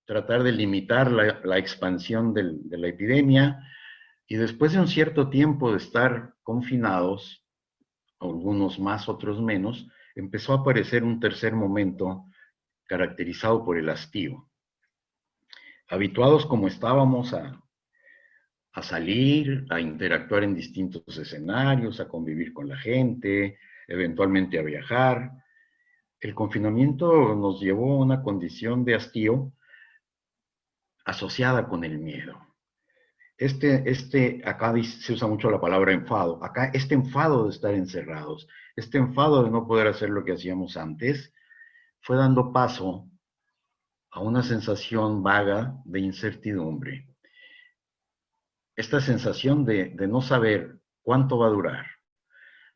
tratar de limitar la expansión de la epidemia, y después de un cierto tiempo de estar confinados, algunos más, otros menos, empezó a aparecer un tercer momento caracterizado por el hastío. Habituados como estábamos a salir, a interactuar en distintos escenarios, a convivir con la gente, eventualmente a viajar, el confinamiento nos llevó a una condición de hastío asociada con el miedo. Acá se usa mucho la palabra enfado. Acá este enfado de estar encerrados, este enfado de no poder hacer lo que hacíamos antes, fue dando paso a una sensación vaga de incertidumbre. Esta sensación de no saber cuánto va a durar,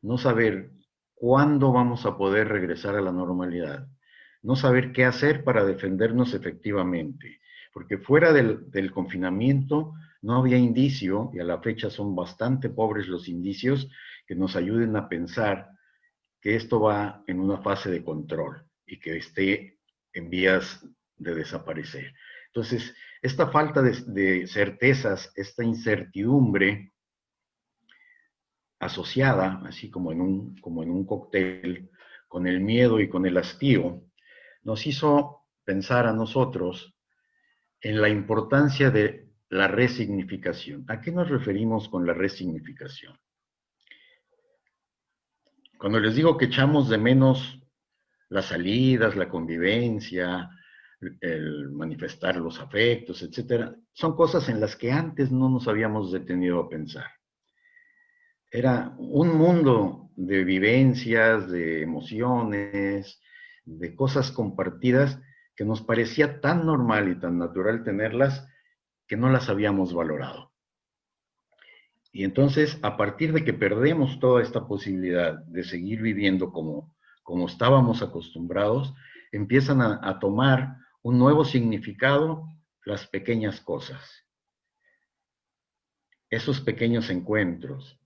no saber cuándo vamos a poder regresar a la normalidad, no saber qué hacer para defendernos efectivamente, porque fuera del confinamiento no había indicio, y a la fecha son bastante pobres los indicios que nos ayuden a pensar que esto va en una fase de control y que esté en vías de desaparecer. Entonces, esta falta de certezas, esta incertidumbre asociada, así como en un cóctel, con el miedo y con el hastío, nos hizo pensar a nosotros en la importancia de la resignificación. ¿A qué nos referimos con la resignificación? Cuando les digo que echamos de menos las salidas, la convivencia, el manifestar los afectos, etcétera, son cosas en las que antes no nos habíamos detenido a pensar. Era un mundo de vivencias, de emociones, de cosas compartidas que nos parecía tan normal y tan natural tenerlas que no las habíamos valorado. Y entonces, a partir de que perdemos toda esta posibilidad de seguir viviendo como estábamos acostumbrados, empiezan a tomar un nuevo significado las pequeñas cosas. Esos pequeños encuentros,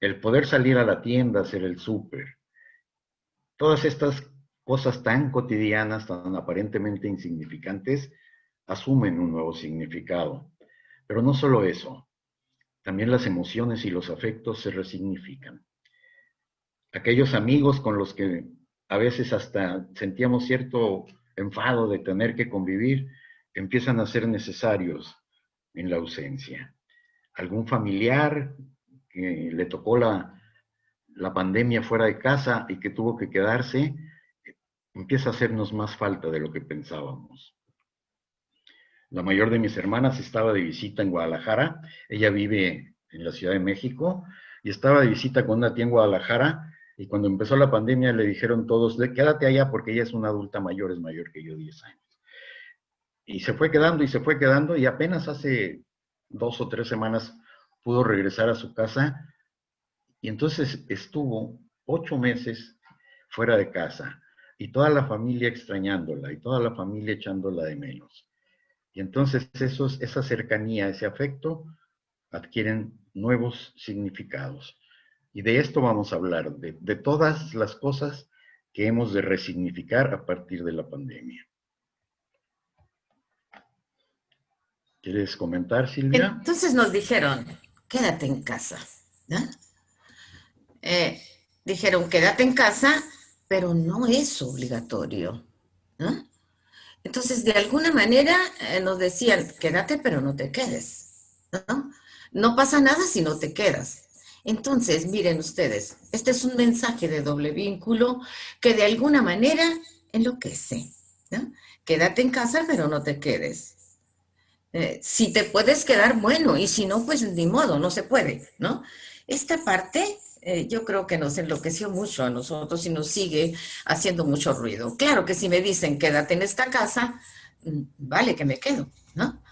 el poder salir a la tienda, hacer el súper, todas estas cosas tan cotidianas, tan aparentemente insignificantes, asumen un nuevo significado. Pero no solo eso, también las emociones y los afectos se resignifican. Aquellos amigos con los que a veces hasta sentíamos cierto enfado de tener que convivir, empiezan a ser necesarios en la ausencia. Algún familiar que le tocó la pandemia fuera de casa y que tuvo que quedarse, empieza a hacernos más falta de lo que pensábamos. La mayor de mis hermanas estaba de visita en Guadalajara, ella vive en la Ciudad de México, y estaba de visita con una tía en Guadalajara, y cuando empezó la pandemia le dijeron todos, quédate allá porque ella es una adulta mayor, es mayor que yo 10 años. Y se fue quedando y se fue quedando, y apenas hace 2 o 3 semanas pudo regresar a su casa, y entonces estuvo 8 meses fuera de casa, y toda la familia extrañándola, y toda la familia echándola de menos. Y entonces esa cercanía, ese afecto, adquieren nuevos significados. Y de esto vamos a hablar, de todas las cosas que hemos de resignificar a partir de la pandemia. ¿Quieres comentar, Silvia? Entonces nos dijeron, quédate en casa, ¿no? Dijeron, quédate en casa, pero no es obligatorio, ¿no? Entonces, de alguna manera nos decían, quédate, pero no te quedes, ¿no? No pasa nada si no te quedas. Entonces, miren ustedes, este es un mensaje de doble vínculo que de alguna manera enloquece, ¿no? Quédate en casa, pero no te quedes. Si te puedes quedar, bueno, y si no, pues ni modo, no se puede, ¿no? Esta parte yo creo que nos enloqueció mucho a nosotros y nos sigue haciendo mucho ruido. Claro que si me dicen quédate en esta casa, vale que me quedo, ¿no?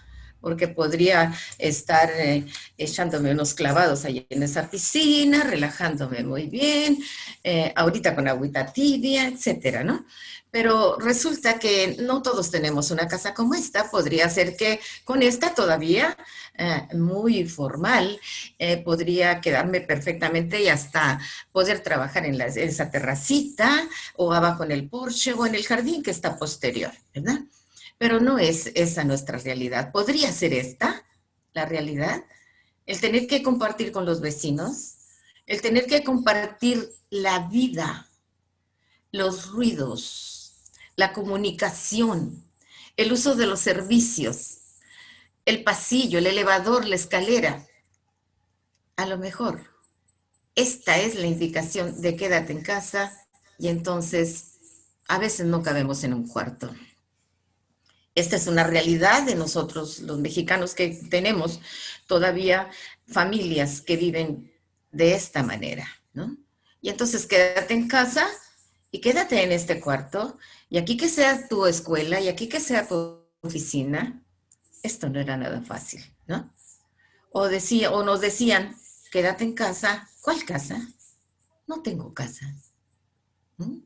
Porque podría estar echándome unos clavados ahí en esa piscina, relajándome muy bien, ahorita con agüita tibia, etcétera, ¿no? Pero resulta que no todos tenemos una casa como esta. Podría ser que con esta todavía muy formal podría quedarme perfectamente y hasta poder trabajar en esa terracita o abajo en el porche o en el jardín que está posterior, ¿verdad? Pero no es esa nuestra realidad. ¿Podría ser esta la realidad? El tener que compartir con los vecinos, el tener que compartir la vida, los ruidos, la comunicación, el uso de los servicios, el pasillo, el elevador, la escalera. A lo mejor esta es la indicación de quédate en casa y entonces a veces no cabemos en un cuarto. Esta es una realidad de nosotros, los mexicanos, que tenemos todavía familias que viven de esta manera, ¿no? Y entonces quédate en casa y quédate en este cuarto, y aquí que sea tu escuela, y aquí que sea tu oficina. Esto no era nada fácil, ¿no? O nos decían, quédate en casa. ¿Cuál casa? No tengo casa, ¿no?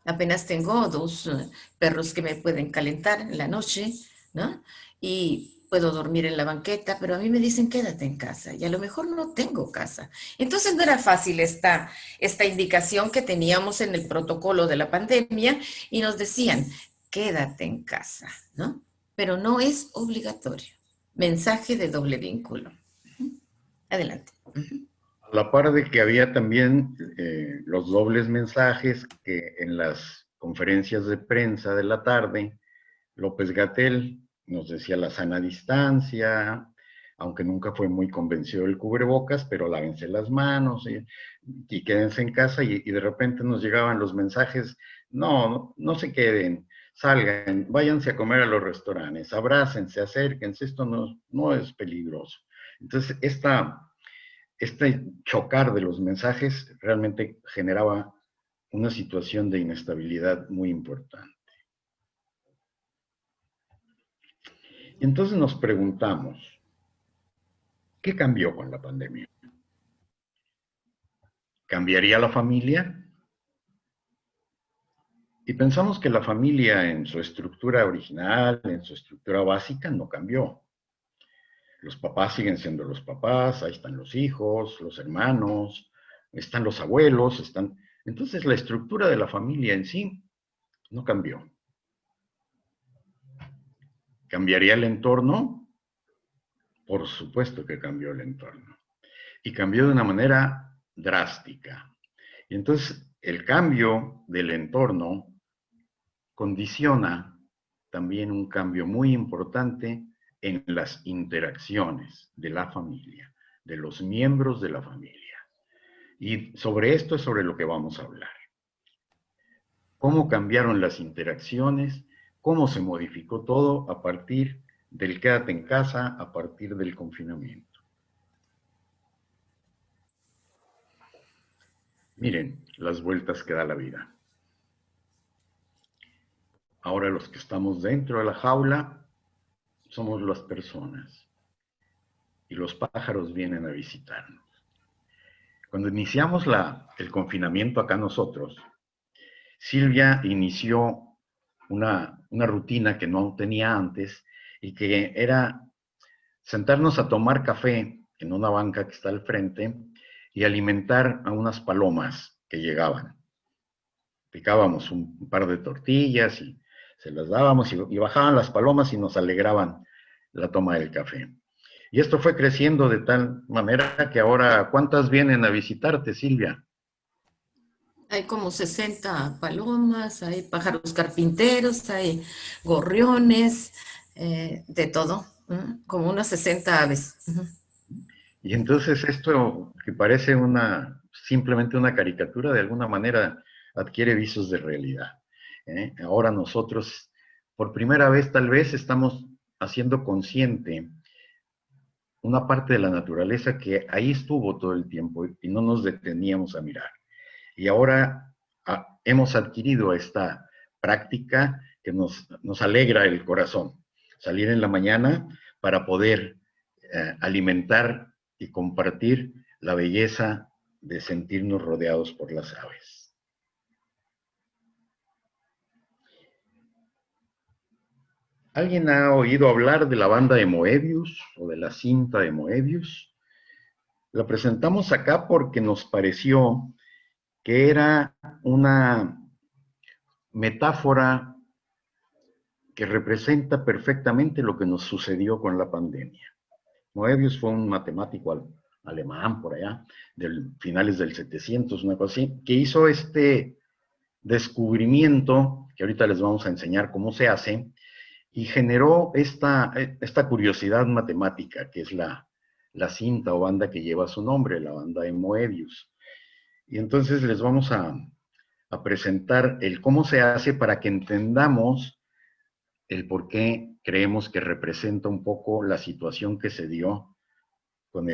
Apenas tengo dos perros que me pueden calentar en la noche, ¿no? Y puedo dormir en la banqueta, pero a mí me dicen quédate en casa y a lo mejor no tengo casa. Entonces no era fácil esta indicación que teníamos en el protocolo de la pandemia y nos decían quédate en casa, ¿no? Pero no es obligatorio. Mensaje de doble vínculo. Adelante. A la par de que había también los dobles mensajes que en las conferencias de prensa de la tarde, López-Gatell nos decía la sana distancia, aunque nunca fue muy convencido del cubrebocas, pero lávense las manos y quédense en casa, y de repente nos llegaban los mensajes, no se queden, salgan, váyanse a comer a los restaurantes, abrácense, acérquense, esto no es peligroso. Entonces, este chocar de los mensajes realmente generaba una situación de inestabilidad muy importante. Y entonces nos preguntamos, ¿qué cambió con la pandemia? ¿Cambiaría la familia? Y pensamos que la familia en su estructura original, en su estructura básica, no cambió. Los papás siguen siendo los papás, ahí están los hijos, los hermanos, están los abuelos, están... Entonces la estructura de la familia en sí no cambió. ¿Cambiaría el entorno? Por supuesto que cambió el entorno. Y cambió de una manera drástica. Y entonces el cambio del entorno condiciona también un cambio muy importante en las interacciones de la familia, de los miembros de la familia. Y sobre esto es sobre lo que vamos a hablar. Cómo cambiaron las interacciones, cómo se modificó todo a partir del quédate en casa, a partir del confinamiento. Miren las vueltas que da la vida. Ahora los que estamos dentro de la jaula somos las personas y los pájaros vienen a visitarnos. Cuando iniciamos el confinamiento acá nosotros, Silvia inició una rutina que no tenía antes y que era sentarnos a tomar café en una banca que está al frente y alimentar a unas palomas que llegaban. Picábamos un par de tortillas y se las dábamos y bajaban las palomas y nos alegraban la toma del café. Y esto fue creciendo de tal manera que ahora, ¿cuántas vienen a visitarte, Silvia? Hay como 60 palomas, hay pájaros carpinteros, hay gorriones, de todo, como unas 60 aves. Y entonces esto que parece simplemente una caricatura, de alguna manera adquiere visos de realidad. Ahora nosotros, por primera vez tal vez, estamos haciendo consciente una parte de la naturaleza que ahí estuvo todo el tiempo y no nos deteníamos a mirar. Y ahora hemos adquirido esta práctica que nos alegra el corazón. Salir en la mañana para poder alimentar y compartir la belleza de sentirnos rodeados por las aves. ¿Alguien ha oído hablar de la banda de Moebius o de la cinta de Moebius? La presentamos acá porque nos pareció que era una metáfora que representa perfectamente lo que nos sucedió con la pandemia. Moebius fue un matemático alemán por allá, de finales del 700, una cosa así, que hizo este descubrimiento, que ahorita les vamos a enseñar cómo se hace, y generó esta curiosidad matemática, que es la cinta o banda que lleva su nombre, la banda de Moebius. Y entonces les vamos a presentar el cómo se hace para que entendamos el por qué creemos que representa un poco la situación que se dio con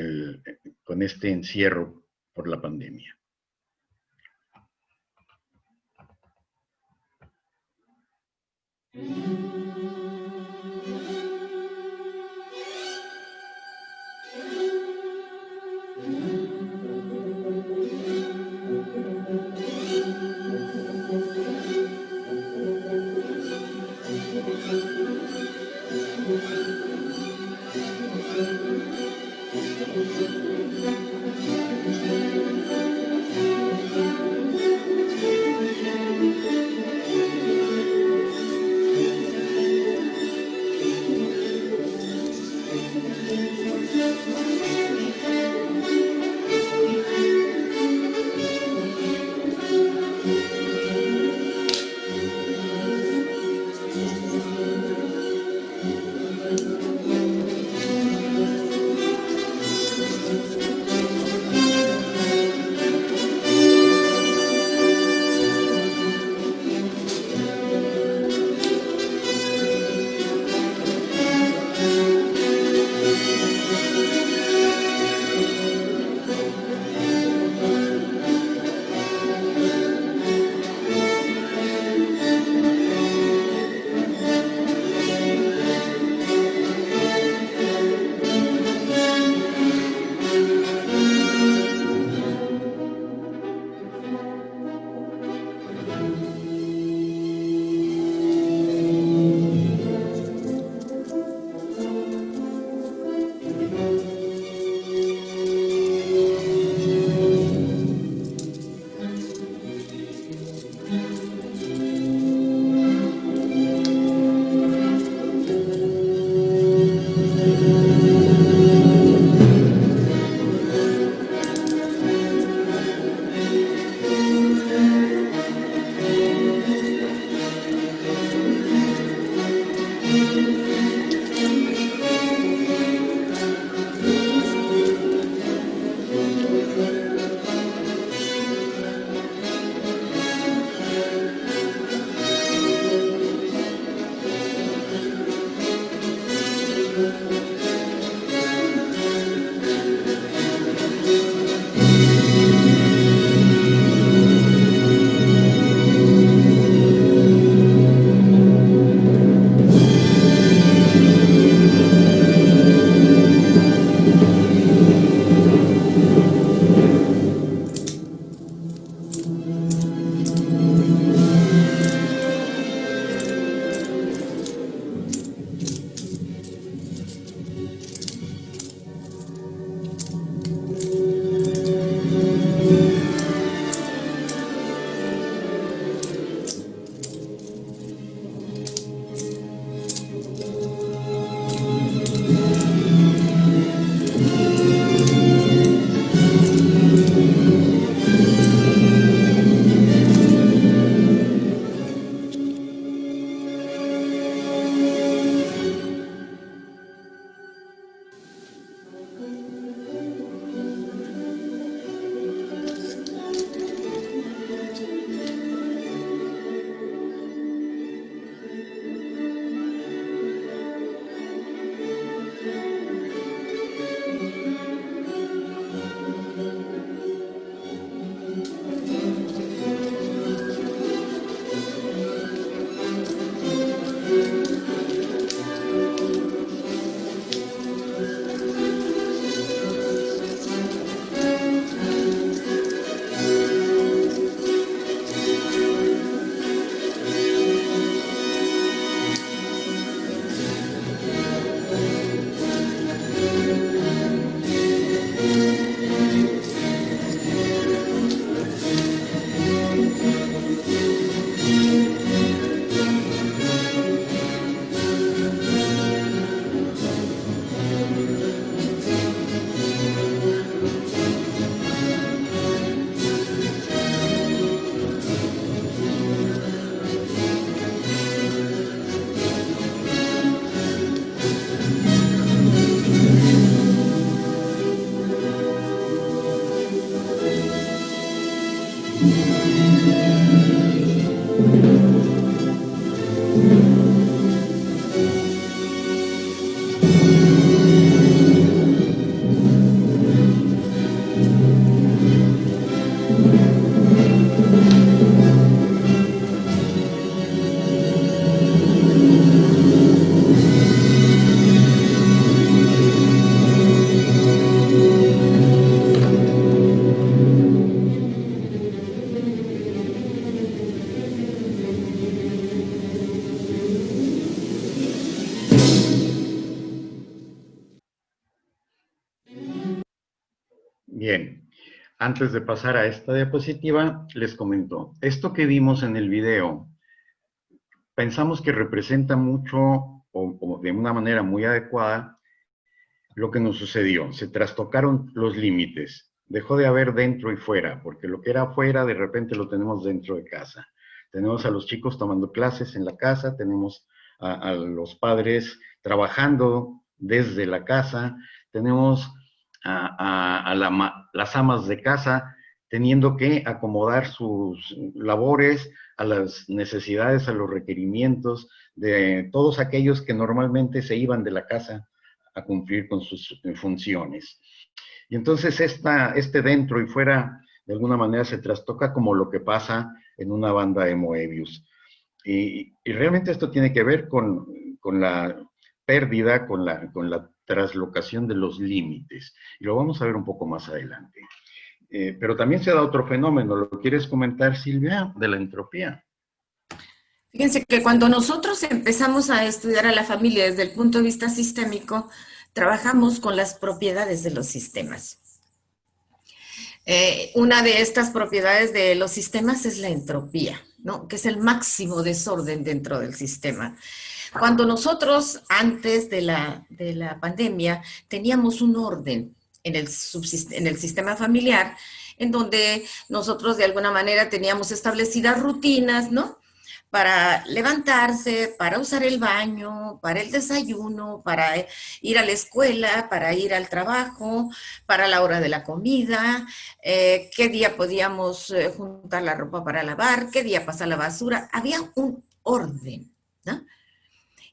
este encierro por la pandemia. Bien, antes de pasar a esta diapositiva, les comento, esto que vimos en el video, pensamos que representa mucho o de una manera muy adecuada lo que nos sucedió. Se trastocaron los límites, dejó de haber dentro y fuera, porque lo que era afuera de repente lo tenemos dentro de casa. Tenemos a los chicos tomando clases en la casa, tenemos a los padres trabajando desde la casa, tenemos las amas de casa teniendo que acomodar sus labores a las necesidades, a los requerimientos de todos aquellos que normalmente se iban de la casa a cumplir con sus funciones. Y entonces este dentro y fuera, de alguna manera, se trastoca como lo que pasa en una banda de Moebius. Y realmente esto tiene que ver con la pérdida, con la traslocación de los límites. Y lo vamos a ver un poco más adelante. Pero también se da otro fenómeno, ¿lo quieres comentar, Silvia? De la entropía. Fíjense que cuando nosotros empezamos a estudiar a la familia desde el punto de vista sistémico, trabajamos con las propiedades de los sistemas. Una de estas propiedades de los sistemas es la entropía, ¿no? Que es el máximo desorden dentro del sistema. Cuando nosotros, antes de la pandemia, teníamos un orden en el sistema familiar, en donde nosotros de alguna manera teníamos establecidas rutinas, ¿no? Para levantarse, para usar el baño, para el desayuno, para ir a la escuela, para ir al trabajo, para la hora de la comida, qué día podíamos juntar la ropa para lavar, qué día pasar la basura. Había un orden, ¿no?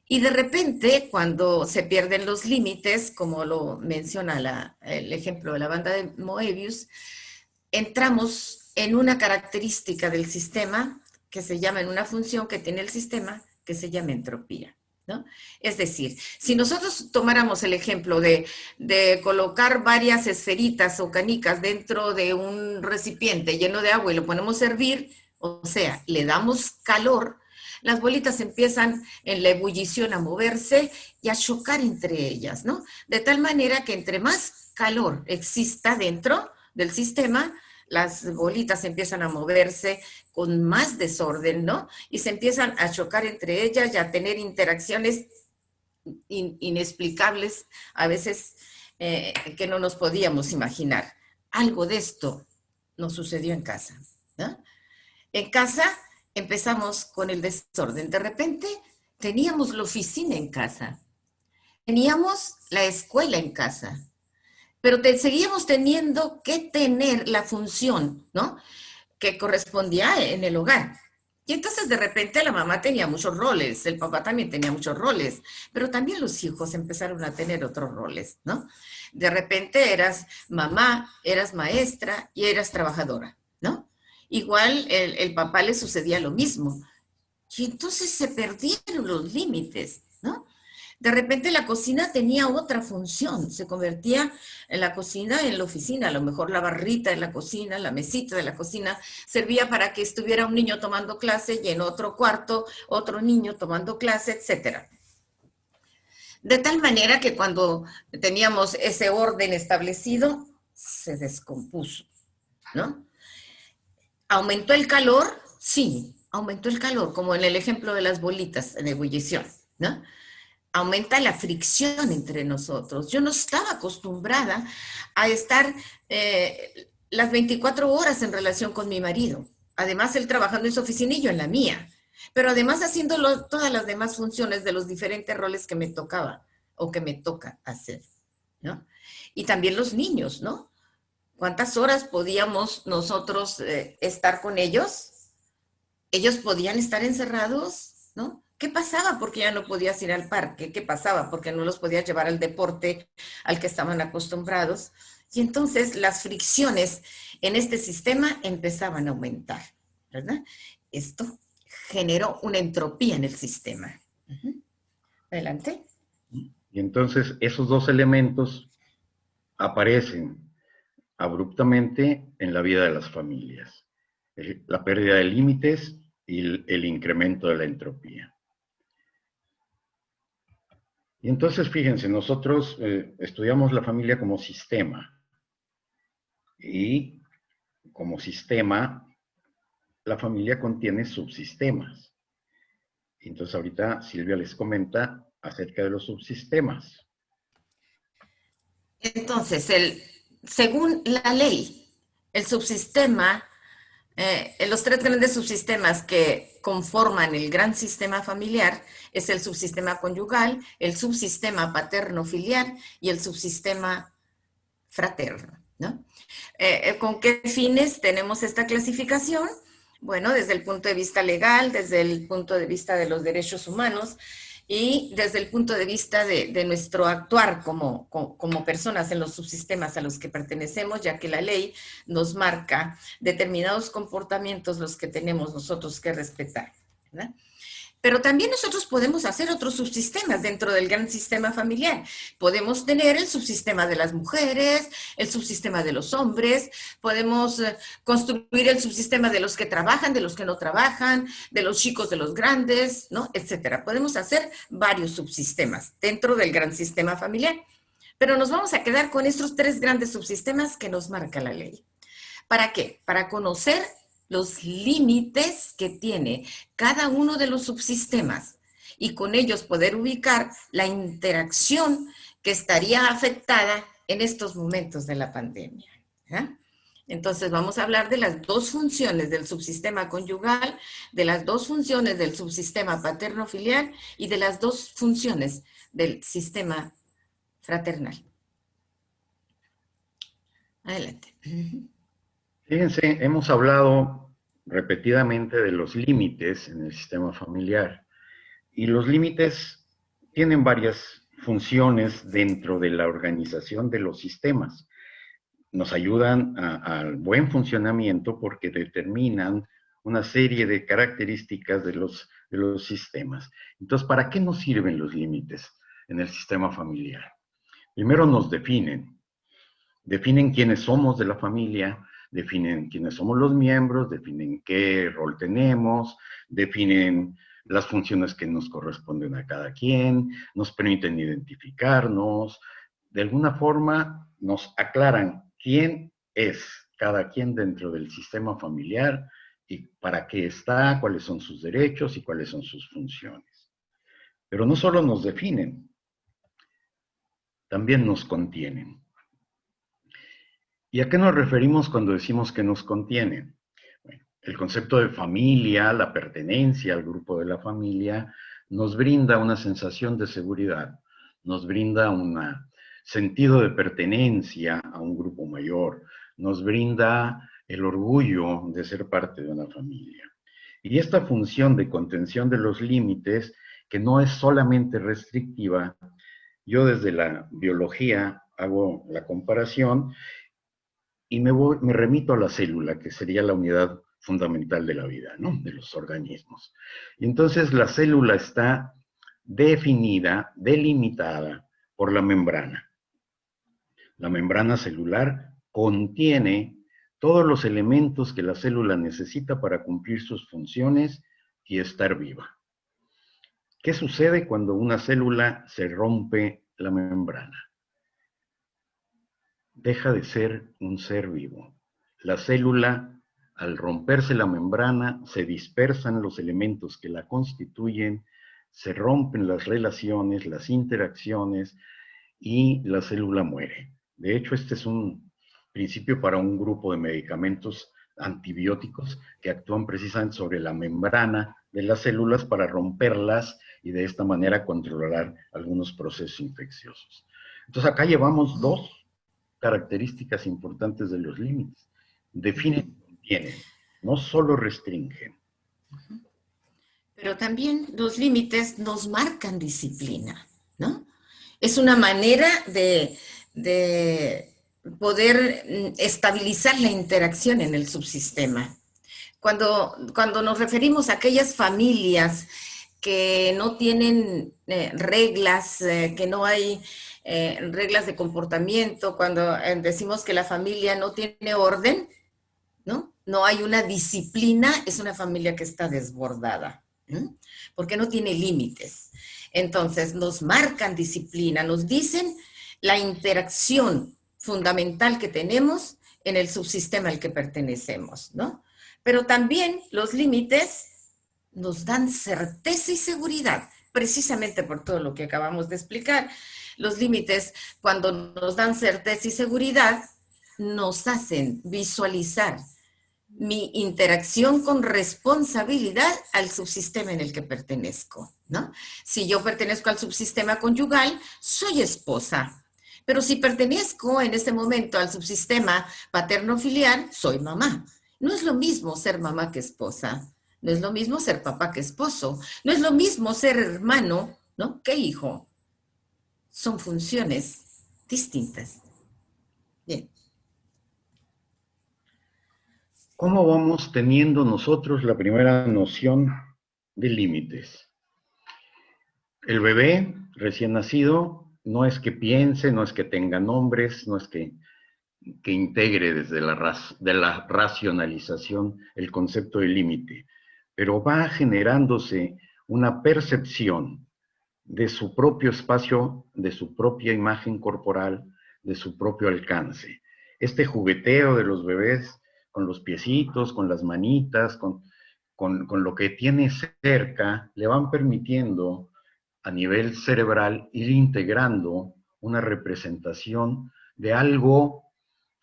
Y de repente, cuando se pierden los límites, como lo menciona el ejemplo de la banda de Moebius, entramos en una característica del sistema que se llama, en una función que tiene el sistema, que se llama entropía, ¿no? Es decir, si nosotros tomáramos el ejemplo de colocar varias esferitas o canicas dentro de un recipiente lleno de agua y lo ponemos a hervir, o sea, le damos calor, las bolitas empiezan en la ebullición a moverse y a chocar entre ellas, ¿no? De tal manera que entre más calor exista dentro del sistema, las bolitas empiezan a moverse con más desorden, ¿no? Y se empiezan a chocar entre ellas y a tener interacciones inexplicables, a veces que no nos podíamos imaginar. Algo de esto nos sucedió en casa, ¿no? En casa empezamos con el desorden. De repente teníamos la oficina en casa, teníamos la escuela en casa, pero seguíamos teniendo que tener la función, ¿no? Que correspondía en el hogar. Y entonces de repente la mamá tenía muchos roles, el papá también tenía muchos roles, pero también los hijos empezaron a tener otros roles, ¿no? De repente eras mamá, eras maestra y eras trabajadora, ¿no? Igual el papá le sucedía lo mismo. Y entonces se perdieron los límites, ¿no? De repente la cocina tenía otra función, se convertía en la cocina en la oficina, a lo mejor la barrita de la cocina, la mesita de la cocina, servía para que estuviera un niño tomando clase y en otro cuarto otro niño tomando clase, etcétera. De tal manera que cuando teníamos ese orden establecido, se descompuso, ¿no? ¿Aumentó el calor? Sí, aumentó el calor, como en el ejemplo de las bolitas en ebullición, ¿no? Aumenta la fricción entre nosotros. Yo no estaba acostumbrada a estar las 24 horas en relación con mi marido. Además, él trabajando en su oficina y yo en la mía. Pero además haciendo todas las demás funciones de los diferentes roles que me tocaba o que me toca hacer, ¿no? Y también los niños, ¿no? ¿Cuántas horas podíamos nosotros estar con ellos? Ellos podían estar encerrados, ¿no? ¿Qué pasaba porque ya no podías ir al parque? ¿Qué pasaba porque no los podías llevar al deporte al que estaban acostumbrados? Y entonces las fricciones en este sistema empezaban a aumentar, ¿verdad? Esto generó una entropía en el sistema. Adelante. Y entonces esos dos elementos aparecen abruptamente en la vida de las familias. La pérdida de límites y el incremento de la entropía. Y entonces, fíjense, nosotros estudiamos la familia como sistema. Y como sistema, la familia contiene subsistemas. Entonces ahorita Silvia les comenta acerca de los subsistemas. Entonces, según la ley, el subsistema, los tres grandes subsistemas que conforman el gran sistema familiar es el subsistema conyugal, el subsistema paterno-filial y el subsistema fraterno, ¿no? ¿Con qué fines tenemos esta clasificación? Bueno, desde el punto de vista legal, desde el punto de vista de los derechos humanos y desde el punto de vista de nuestro actuar como personas en los subsistemas a los que pertenecemos, ya que la ley nos marca determinados comportamientos los que tenemos nosotros que respetar, ¿verdad? Pero también nosotros podemos hacer otros subsistemas dentro del gran sistema familiar. Podemos tener el subsistema de las mujeres, el subsistema de los hombres, podemos construir el subsistema de los que trabajan, de los que no trabajan, de los chicos, de los grandes, ¿no? Etcétera. Podemos hacer varios subsistemas dentro del gran sistema familiar. Pero nos vamos a quedar con estos tres grandes subsistemas que nos marca la ley. ¿Para qué? Para conocer los límites que tiene cada uno de los subsistemas y con ellos poder ubicar la interacción que estaría afectada en estos momentos de la pandemia. ¿Eh? Entonces vamos a hablar de las dos funciones del subsistema conyugal, de las dos funciones del subsistema paterno-filial y de las dos funciones del sistema fraternal. Adelante. Fíjense, hemos hablado repetidamente de los límites en el sistema familiar y los límites tienen varias funciones dentro de la organización de los sistemas. Nos ayudan al buen funcionamiento porque determinan una serie de características de los sistemas. Entonces, ¿para qué nos sirven los límites en el sistema familiar? Primero nos definen quiénes somos de la familia, definen quiénes somos los miembros, definen qué rol tenemos, definen las funciones que nos corresponden a cada quien, nos permiten identificarnos, de alguna forma nos aclaran quién es cada quien dentro del sistema familiar y para qué está, cuáles son sus derechos y cuáles son sus funciones. Pero no solo nos definen, también nos contienen. ¿Y a qué nos referimos cuando decimos que nos contienen? Bueno, el concepto de familia, la pertenencia al grupo de la familia, nos brinda una sensación de seguridad, nos brinda un sentido de pertenencia a un grupo mayor, nos brinda el orgullo de ser parte de una familia. Y esta función de contención de los límites, que no es solamente restrictiva, yo desde la biología hago la comparación y me remito a la célula, que sería la unidad fundamental de la vida, ¿no? De los organismos. Y entonces la célula está definida, delimitada por la membrana. La membrana celular contiene todos los elementos que la célula necesita para cumplir sus funciones y estar viva. ¿Qué sucede cuando una célula se rompe la membrana? Deja de ser un ser vivo. La célula, al romperse la membrana, se dispersan los elementos que la constituyen, se rompen las relaciones, las interacciones y la célula muere. De hecho, este es un principio para un grupo de medicamentos antibióticos que actúan precisamente sobre la membrana de las células para romperlas y de esta manera controlar algunos procesos infecciosos. Entonces acá llevamos dos características importantes de los límites. Definen y contienen, no solo restringen. Pero también los límites nos marcan disciplina, ¿no? Es una manera de poder estabilizar la interacción en el subsistema. Cuando nos referimos a aquellas familias que no tienen reglas, que no hay reglas de comportamiento, cuando decimos que la familia no tiene orden, ¿no? No hay una disciplina, es una familia que está desbordada, ¿no? Porque no tiene límites. Entonces nos marcan disciplina, nos dicen la interacción fundamental que tenemos en el subsistema al que pertenecemos, ¿no? Pero también los límites nos dan certeza y seguridad, precisamente por todo lo que acabamos de explicar. Los límites, cuando nos dan certeza y seguridad, nos hacen visualizar mi interacción con responsabilidad al subsistema en el que pertenezco, ¿no? Si yo pertenezco al subsistema conyugal, soy esposa. Pero si pertenezco en este momento al subsistema paterno-filial, soy mamá. No es lo mismo ser mamá que esposa. No es lo mismo ser papá que esposo. No es lo mismo ser hermano, ¿no? Que hijo. Son funciones distintas. Bien. ¿Cómo vamos teniendo nosotros la primera noción de límites? El bebé recién nacido no es que piense, no es que tenga nombres, no es que integre desde la racionalización el concepto de límite, pero va generándose una percepción de su propio espacio, de su propia imagen corporal, de su propio alcance. Este jugueteo de los bebés con los piecitos, con las manitas, con lo que tiene cerca, le van permitiendo a nivel cerebral ir integrando una representación de algo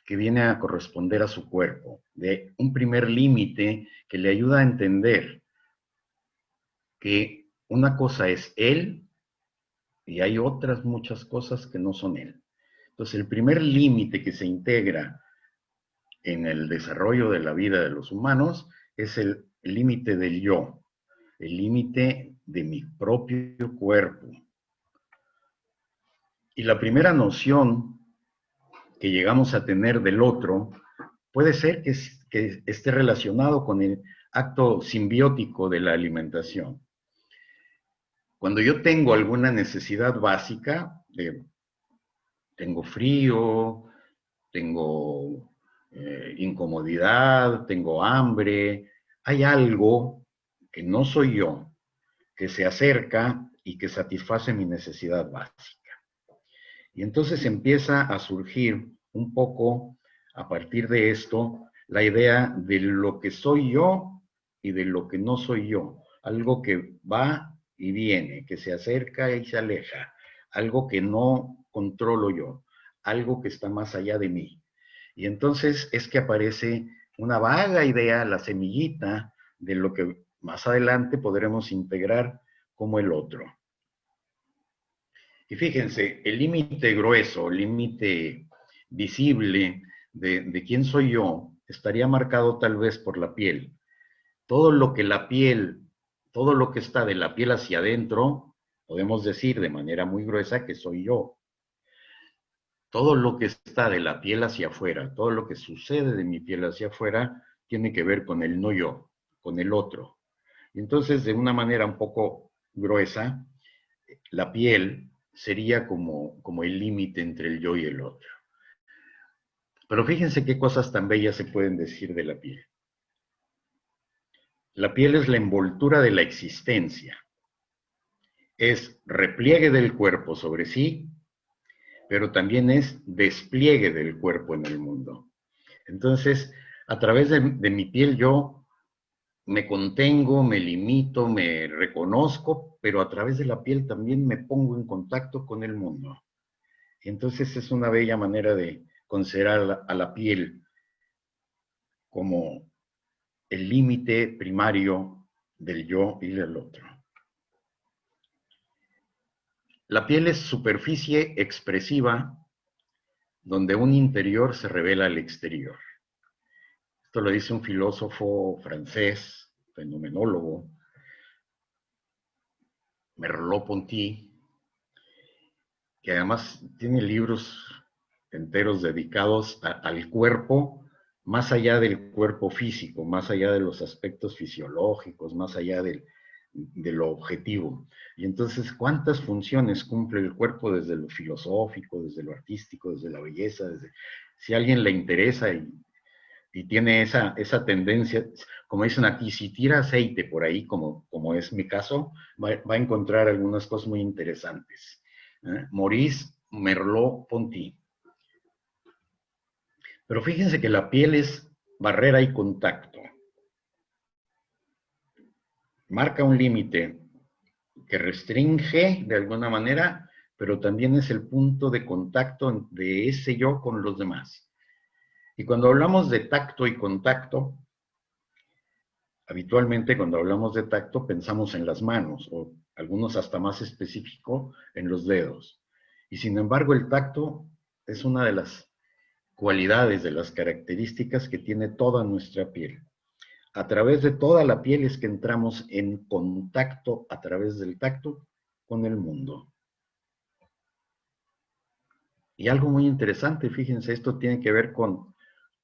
que viene a corresponder a su cuerpo, de un primer límite que le ayuda a entender que una cosa es él y hay otras muchas cosas que no son él. Entonces, el primer límite que se integra en el desarrollo de la vida de los humanos es el límite del yo, el límite de mi propio cuerpo. Y la primera noción que llegamos a tener del otro puede ser que esté relacionado con el acto simbiótico de la alimentación. Cuando yo tengo alguna necesidad básica, tengo frío, tengo incomodidad, tengo hambre, hay algo que no soy yo, que se acerca y que satisface mi necesidad básica. Y entonces empieza a surgir un poco a partir de esto la idea de lo que soy yo y de lo que no soy yo, algo que va y viene, que se acerca y se aleja, algo que no controlo yo, algo que está más allá de mí. Y entonces es que aparece una vaga idea, la semillita de lo que más adelante podremos integrar como el otro. Y fíjense, el límite grueso, el límite visible de quién soy yo, estaría marcado tal vez por la piel. Todo lo que la piel, todo lo que está de la piel hacia adentro, podemos decir de manera muy gruesa que soy yo. Todo lo que está de la piel hacia afuera, todo lo que sucede de mi piel hacia afuera, tiene que ver con el no yo, con el otro. Y entonces, de una manera un poco gruesa, la piel sería como el límite entre el yo y el otro. Pero fíjense qué cosas tan bellas se pueden decir de la piel. La piel es la envoltura de la existencia. Es repliegue del cuerpo sobre sí, pero también es despliegue del cuerpo en el mundo. Entonces, a través de mi piel yo me contengo, me limito, me reconozco, pero a través de la piel también me pongo en contacto con el mundo. Entonces es una bella manera de considerar a la piel como el límite primario del yo y del otro. La piel es superficie expresiva donde un interior se revela al exterior. Esto lo dice un filósofo francés, fenomenólogo, Merleau-Ponty, que además tiene libros enteros dedicados al cuerpo, más allá del cuerpo físico, más allá de los aspectos fisiológicos, más allá de lo objetivo. Y entonces, ¿cuántas funciones cumple el cuerpo desde lo filosófico, desde lo artístico, desde la belleza? Si a alguien le interesa y tiene esa tendencia, como dicen aquí, si tira aceite por ahí, como es mi caso, va a encontrar algunas cosas muy interesantes. Maurice Merleau-Ponty. Pero fíjense que la piel es barrera y contacto. Marca un límite que restringe de alguna manera, pero también es el punto de contacto de ese yo con los demás. Y cuando hablamos de tacto y contacto, habitualmente cuando hablamos de tacto pensamos en las manos, o algunos hasta más específico, en los dedos. Y sin embargo, el tacto es una de las cualidades, de las características que tiene toda nuestra piel. A través de toda la piel es que entramos en contacto a través del tacto con el mundo. Y algo muy interesante, fíjense, esto tiene que ver con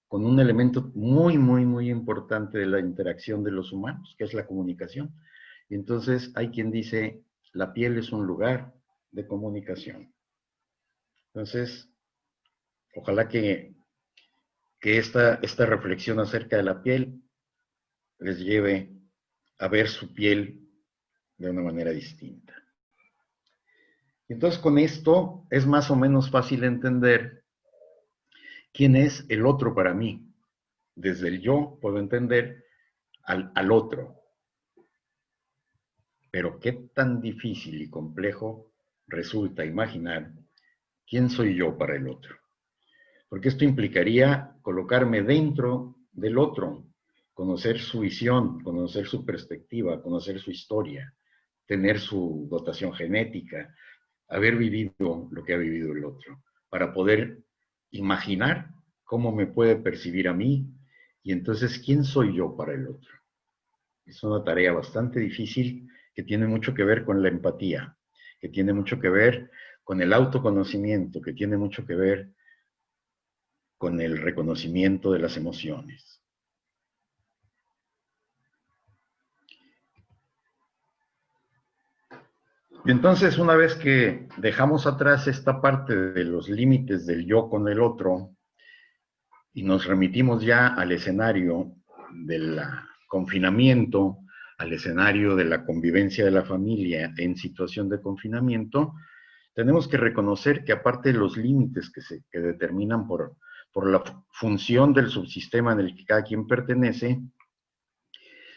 un elemento muy importante de la interacción de los humanos, que es la comunicación. Y entonces hay quien dice, la piel es un lugar de comunicación. Entonces, ojalá que esta reflexión acerca de la piel les lleve a ver su piel de una manera distinta. Entonces, con esto es más o menos fácil entender quién es el otro para mí. Desde el yo puedo entender al otro. Pero qué tan difícil y complejo resulta imaginar quién soy yo para el otro. Porque esto implicaría colocarme dentro del otro, conocer su visión, conocer su perspectiva, conocer su historia, tener su dotación genética, haber vivido lo que ha vivido el otro, para poder imaginar cómo me puede percibir a mí y entonces quién soy yo para el otro. Es una tarea bastante difícil que tiene mucho que ver con la empatía, que tiene mucho que ver con el autoconocimiento, que tiene mucho que ver con el reconocimiento de las emociones. Y entonces, una vez que dejamos atrás esta parte de los límites del yo con el otro y nos remitimos ya al escenario del confinamiento, al escenario de la convivencia de la familia en situación de confinamiento, tenemos que reconocer que aparte de los límites que determinan por la función del subsistema en el que cada quien pertenece,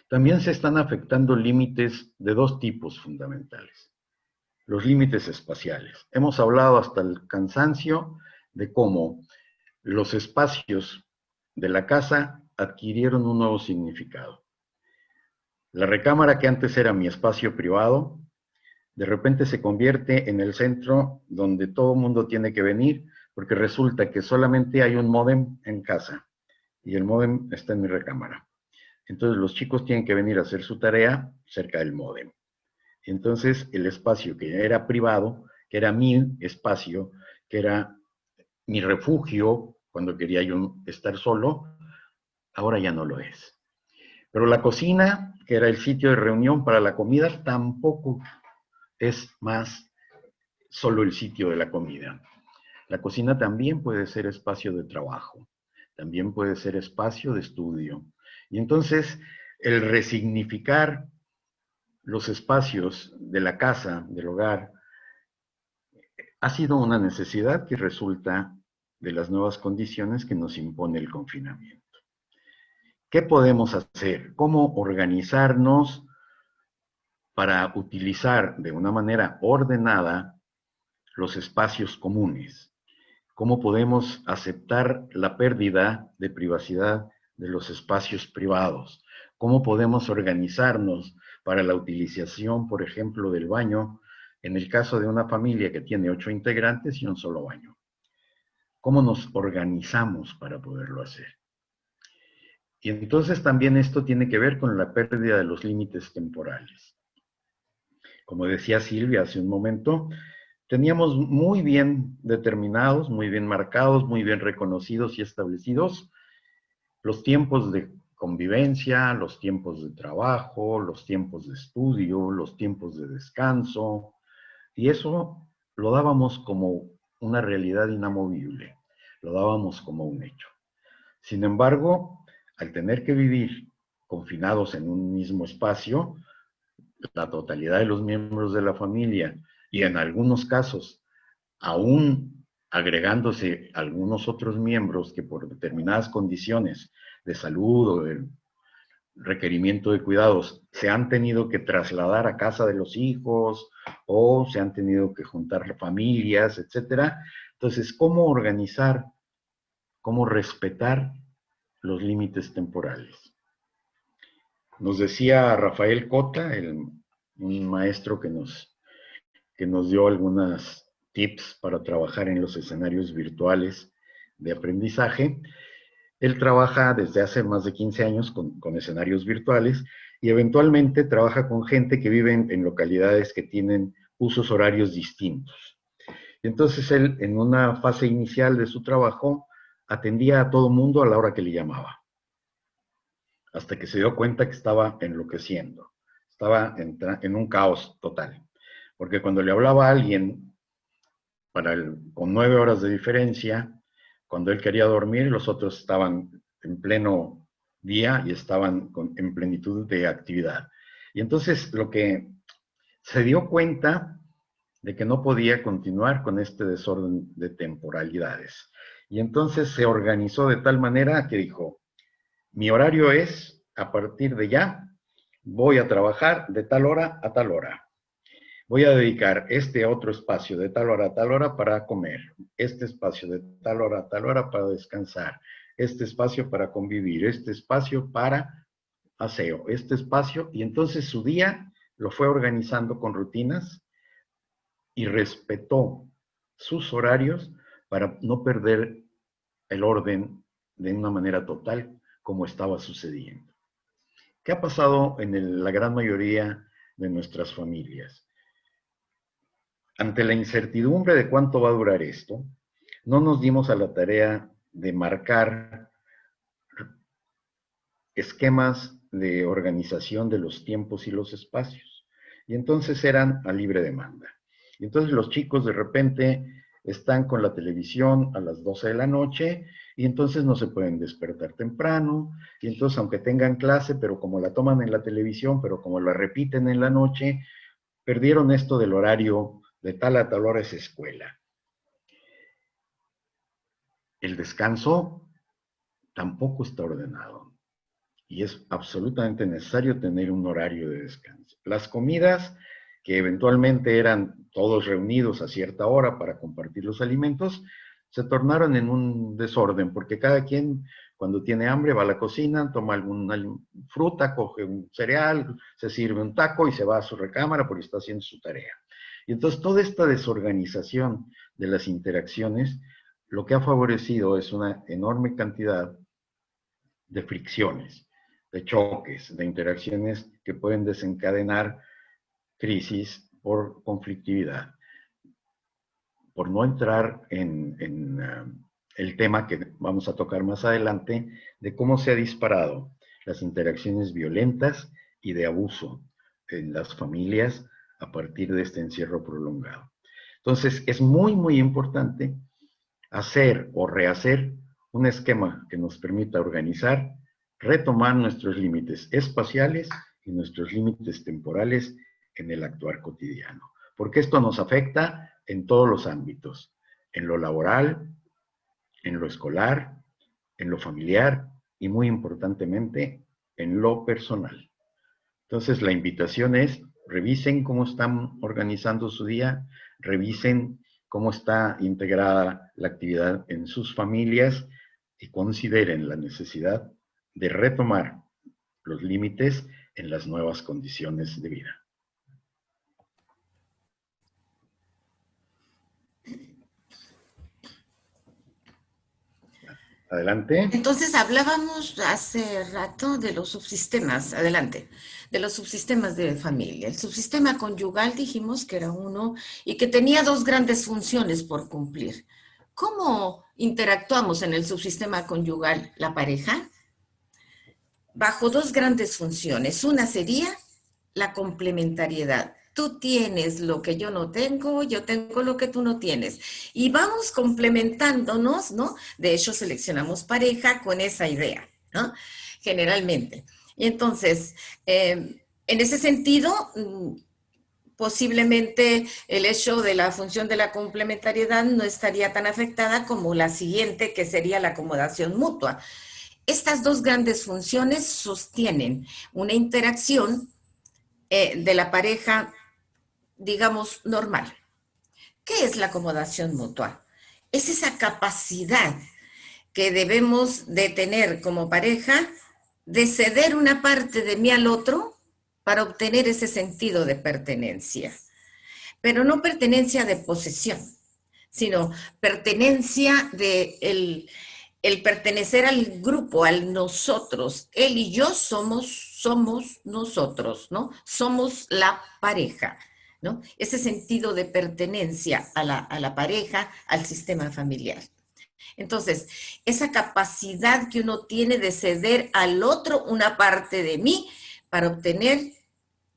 también se están afectando límites de dos tipos fundamentales. Los límites espaciales. Hemos hablado hasta el cansancio de cómo los espacios de la casa adquirieron un nuevo significado. La recámara, que antes era mi espacio privado, de repente se convierte en el centro donde todo el mundo tiene que venir, porque resulta que solamente hay un módem en casa y el módem está en mi recámara. Entonces los chicos tienen que venir a hacer su tarea cerca del módem. Entonces el espacio que era privado, que era mi espacio, que era mi refugio cuando quería yo estar solo, ahora ya no lo es. Pero la cocina, que era el sitio de reunión para la comida, tampoco es más solo el sitio de la comida. La cocina también puede ser espacio de trabajo, también puede ser espacio de estudio. Y entonces el resignificar los espacios de la casa, del hogar, ha sido una necesidad que resulta de las nuevas condiciones que nos impone el confinamiento. ¿Qué podemos hacer? ¿Cómo organizarnos para utilizar de una manera ordenada los espacios comunes? ¿Cómo podemos aceptar la pérdida de privacidad de los espacios privados? ¿Cómo podemos organizarnos para la utilización, por ejemplo, del baño en el caso de una familia que tiene 8 integrantes y un solo baño? ¿Cómo nos organizamos para poderlo hacer? Y entonces también esto tiene que ver con la pérdida de los límites temporales. Como decía Silvia hace un momento, teníamos muy bien determinados, muy bien marcados, muy bien reconocidos y establecidos los tiempos de convivencia, los tiempos de trabajo, los tiempos de estudio, los tiempos de descanso, y eso lo dábamos como una realidad inamovible, lo dábamos como un hecho. Sin embargo, al tener que vivir confinados en un mismo espacio, la totalidad de los miembros de la familia, y en algunos casos, aún agregándose algunos otros miembros que por determinadas condiciones de salud o de requerimiento de cuidados se han tenido que trasladar a casa de los hijos o se han tenido que juntar familias, etcétera. Entonces, ¿cómo organizar, cómo respetar los límites temporales? Nos decía Rafael Cota, un maestro que nos dio algunas tips para trabajar en los escenarios virtuales de aprendizaje. Él trabaja desde hace más de 15 años con escenarios virtuales y eventualmente trabaja con gente que vive en localidades que tienen usos horarios distintos. Y entonces él, en una fase inicial de su trabajo, atendía a todo mundo a la hora que le llamaba, hasta que se dio cuenta que estaba enloqueciendo, estaba en un caos total. Porque cuando le hablaba a alguien con 9 horas de diferencia, cuando él quería dormir, los otros estaban en pleno día y estaban en plenitud de actividad. Y entonces lo que se dio cuenta de que no podía continuar con este desorden de temporalidades. Y entonces se organizó de tal manera que dijo, mi horario es, a partir de ya, voy a trabajar de tal hora a tal hora. Voy a dedicar este otro espacio de tal hora a tal hora para comer, este espacio de tal hora a tal hora para descansar, este espacio para convivir, este espacio para aseo, este espacio, y entonces su día lo fue organizando con rutinas y respetó sus horarios para no perder el orden de una manera total como estaba sucediendo. ¿Qué ha pasado en la gran mayoría de nuestras familias? Ante la incertidumbre de cuánto va a durar esto, no nos dimos a la tarea de marcar esquemas de organización de los tiempos y los espacios. Y entonces eran a libre demanda. Y entonces los chicos de repente están con la televisión a las 12 de la noche y entonces no se pueden despertar temprano. Y entonces aunque tengan clase, pero como la toman en la televisión, pero como la repiten en la noche, perdieron esto del horario de tal a tal hora es escuela. El descanso tampoco está ordenado y es absolutamente necesario tener un horario de descanso. Las comidas, que eventualmente eran todos reunidos a cierta hora para compartir los alimentos, se tornaron en un desorden, porque cada quien cuando tiene hambre va a la cocina, toma alguna fruta, coge un cereal, se sirve un taco y se va a su recámara porque está haciendo su tarea. Y entonces toda esta desorganización de las interacciones, lo que ha favorecido es una enorme cantidad de fricciones, de choques, de interacciones que pueden desencadenar crisis por conflictividad. Por no entrar en el tema que vamos a tocar más adelante, de cómo se ha disparado las interacciones violentas y de abuso en las familias a partir de este encierro prolongado. Entonces, es muy, muy importante hacer o rehacer un esquema que nos permita organizar, retomar nuestros límites espaciales y nuestros límites temporales en el actuar cotidiano. Porque esto nos afecta en todos los ámbitos, en lo laboral, en lo escolar, en lo familiar y muy importantemente en lo personal. Entonces la invitación es, revisen cómo están organizando su día, revisen cómo está integrada la actividad en sus familias y consideren la necesidad de retomar los límites en las nuevas condiciones de vida. Adelante. Entonces hablábamos hace rato de los subsistemas, adelante, de los subsistemas de familia. El subsistema conyugal dijimos que era uno y que tenía dos grandes funciones por cumplir. ¿Cómo interactuamos en el subsistema conyugal la pareja? Bajo dos grandes funciones. Una sería la complementariedad. Tú tienes lo que yo no tengo, yo tengo lo que tú no tienes. Y vamos complementándonos, ¿no? De hecho, seleccionamos pareja con esa idea, ¿no? Generalmente. Y entonces, en ese sentido, posiblemente el hecho de la función de la complementariedad no estaría tan afectada como la siguiente, que sería la acomodación mutua. Estas dos grandes funciones sostienen una interacción de la pareja, digamos, normal. ¿Qué es la acomodación mutua? Es esa capacidad que debemos de tener como pareja de ceder una parte de mí al otro para obtener ese sentido de pertenencia. Pero no pertenencia de posesión, sino pertenencia de el pertenecer al grupo, al nosotros. Él y yo somos nosotros, ¿no? Somos la pareja, ¿no? Ese sentido de pertenencia a la pareja, al sistema familiar. Entonces, esa capacidad que uno tiene de ceder al otro una parte de mí para obtener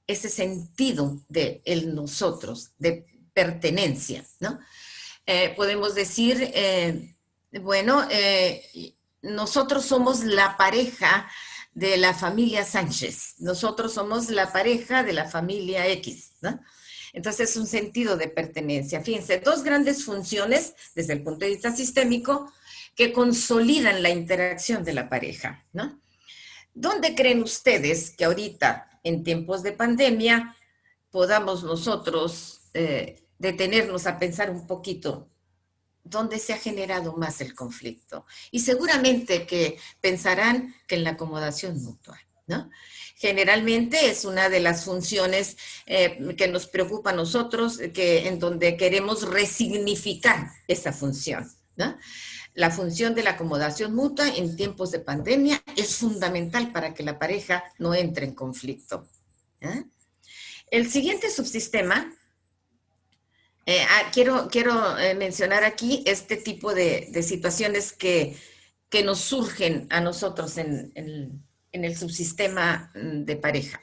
ese sentido de el nosotros, de pertenencia, ¿no? Podemos decir, bueno, nosotros somos la pareja de la familia Sánchez, nosotros somos la pareja de la familia X, ¿no? Entonces es un sentido de pertenencia. Fíjense, dos grandes funciones desde el punto de vista sistémico que consolidan la interacción de la pareja, ¿no? ¿Dónde creen ustedes que ahorita, en tiempos de pandemia, podamos nosotros detenernos a pensar un poquito dónde se ha generado más el conflicto? Y seguramente que pensarán que en la acomodación mutua, ¿no? Generalmente es una de las funciones que nos preocupa a nosotros, en donde queremos resignificar esa función, ¿no? La función de la acomodación mutua en tiempos de pandemia es fundamental para que la pareja no entre en conflicto. ¿Eh? El siguiente subsistema, quiero mencionar aquí este tipo de situaciones que nos surgen a nosotros en el subsistema de pareja.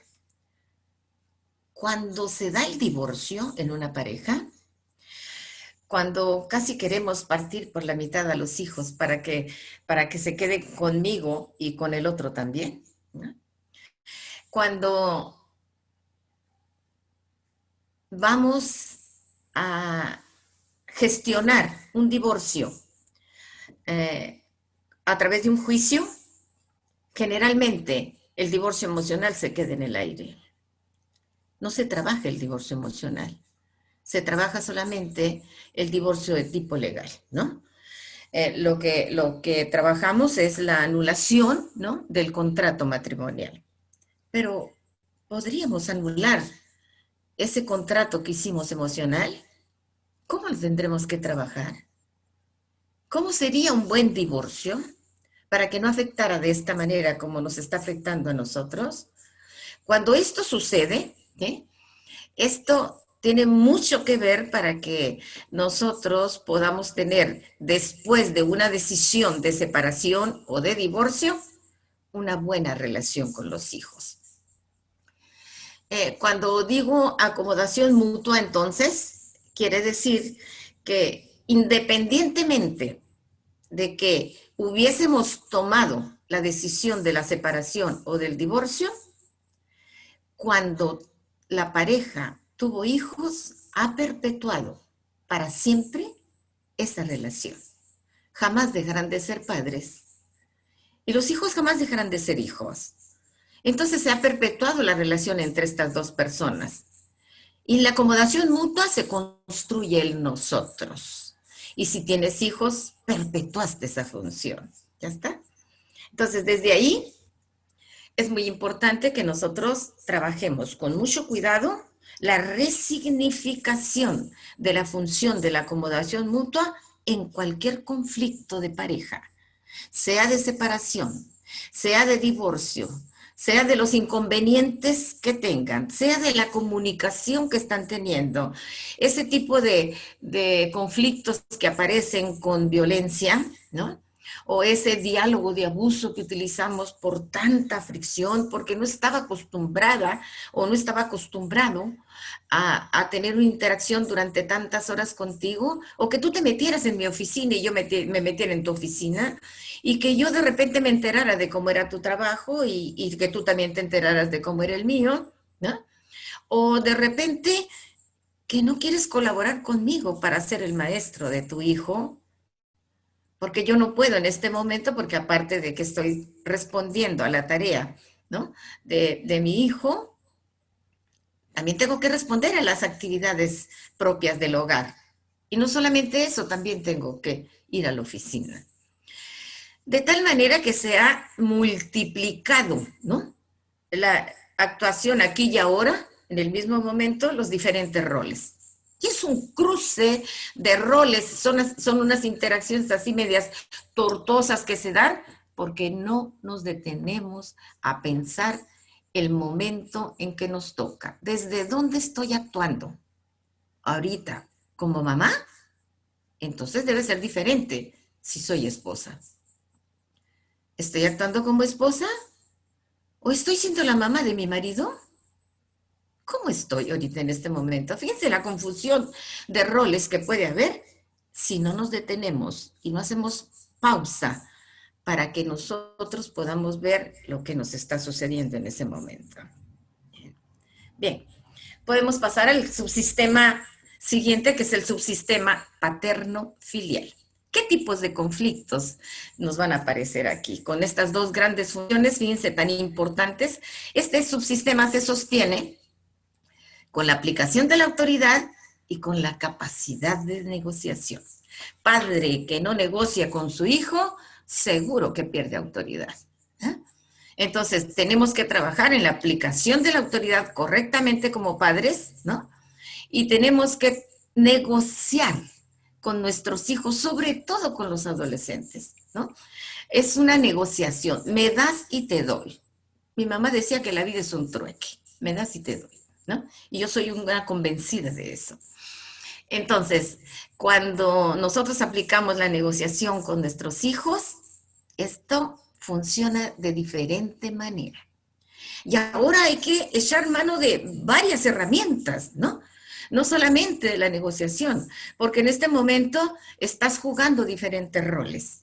Cuando se da el divorcio en una pareja, cuando casi queremos partir por la mitad a los hijos para que se quede conmigo y con el otro también, ¿no? Cuando vamos a gestionar un divorcio a través de un juicio, generalmente el divorcio emocional se queda en el aire. No se trabaja el divorcio emocional, se trabaja solamente el divorcio de tipo legal, ¿no? Lo que trabajamos es la anulación, ¿no?, del contrato matrimonial. Pero ¿podríamos anular ese contrato que hicimos emocional? ¿Cómo lo tendremos que trabajar? ¿Cómo sería un buen divorcio para que no afectara de esta manera como nos está afectando a nosotros? Cuando esto sucede, esto tiene mucho que ver para que nosotros podamos tener, después de una decisión de separación o de divorcio, una buena relación con los hijos. Cuando digo acomodación mutua, entonces, quiere decir que independientemente de que hubiésemos tomado la decisión de la separación o del divorcio, cuando la pareja tuvo hijos, ha perpetuado para siempre esa relación. Jamás dejarán de ser padres y los hijos jamás dejarán de ser hijos. Entonces se ha perpetuado la relación entre estas dos personas. Y la acomodación mutua se construye en nosotros. Y si tienes hijos, perpetuaste esa función. ¿Ya está? Entonces, desde ahí es muy importante que nosotros trabajemos con mucho cuidado la resignificación de la función de la acomodación mutua en cualquier conflicto de pareja, sea de separación, sea de divorcio, sea de los inconvenientes que tengan, sea de la comunicación que están teniendo, ese tipo de conflictos que aparecen con violencia, ¿no? O ese diálogo de abuso que utilizamos por tanta fricción, porque no estaba acostumbrada o no estaba acostumbrado a tener una interacción durante tantas horas contigo, o que tú te metieras en mi oficina y yo me metiera en tu oficina, y que yo de repente me enterara de cómo era tu trabajo y que tú también te enteraras de cómo era el mío, ¿no? O de repente que no quieres colaborar conmigo para ser el maestro de tu hijo, porque yo no puedo en este momento, porque aparte de que estoy respondiendo a la tarea, ¿no?, de mi hijo, también tengo que responder a las actividades propias del hogar. Y no solamente eso, también tengo que ir a la oficina. De tal manera que se ha multiplicado, ¿no?, la actuación aquí y ahora, en el mismo momento, los diferentes roles. Y es un cruce de roles, son unas interacciones así medias tortuosas que se dan porque no nos detenemos a pensar el momento en que nos toca. ¿Desde dónde estoy actuando? Ahorita, como mamá, entonces debe ser diferente si soy esposa. ¿Estoy actuando como esposa? ¿O estoy siendo la mamá de mi marido? ¿Cómo estoy ahorita en este momento? Fíjense la confusión de roles que puede haber si no nos detenemos y no hacemos pausa para que nosotros podamos ver lo que nos está sucediendo en ese momento. Bien, podemos pasar al subsistema siguiente, que es el subsistema paterno-filial. ¿Qué tipos de conflictos nos van a aparecer aquí? Con estas dos grandes funciones, fíjense, tan importantes, este subsistema se sostiene con la aplicación de la autoridad y con la capacidad de negociación. Padre que no negocia con su hijo, seguro que pierde autoridad. Entonces, tenemos que trabajar en la aplicación de la autoridad correctamente como padres, ¿no? Y tenemos que negociar con nuestros hijos, sobre todo con los adolescentes, ¿no? Es una negociación, me das y te doy. Mi mamá decía que la vida es un trueque, me das y te doy, ¿no? Y yo soy una convencida de eso. Entonces, cuando nosotros aplicamos la negociación con nuestros hijos, esto funciona de diferente manera. Y ahora hay que echar mano de varias herramientas, ¿no? No solamente de la negociación, porque en este momento estás jugando diferentes roles.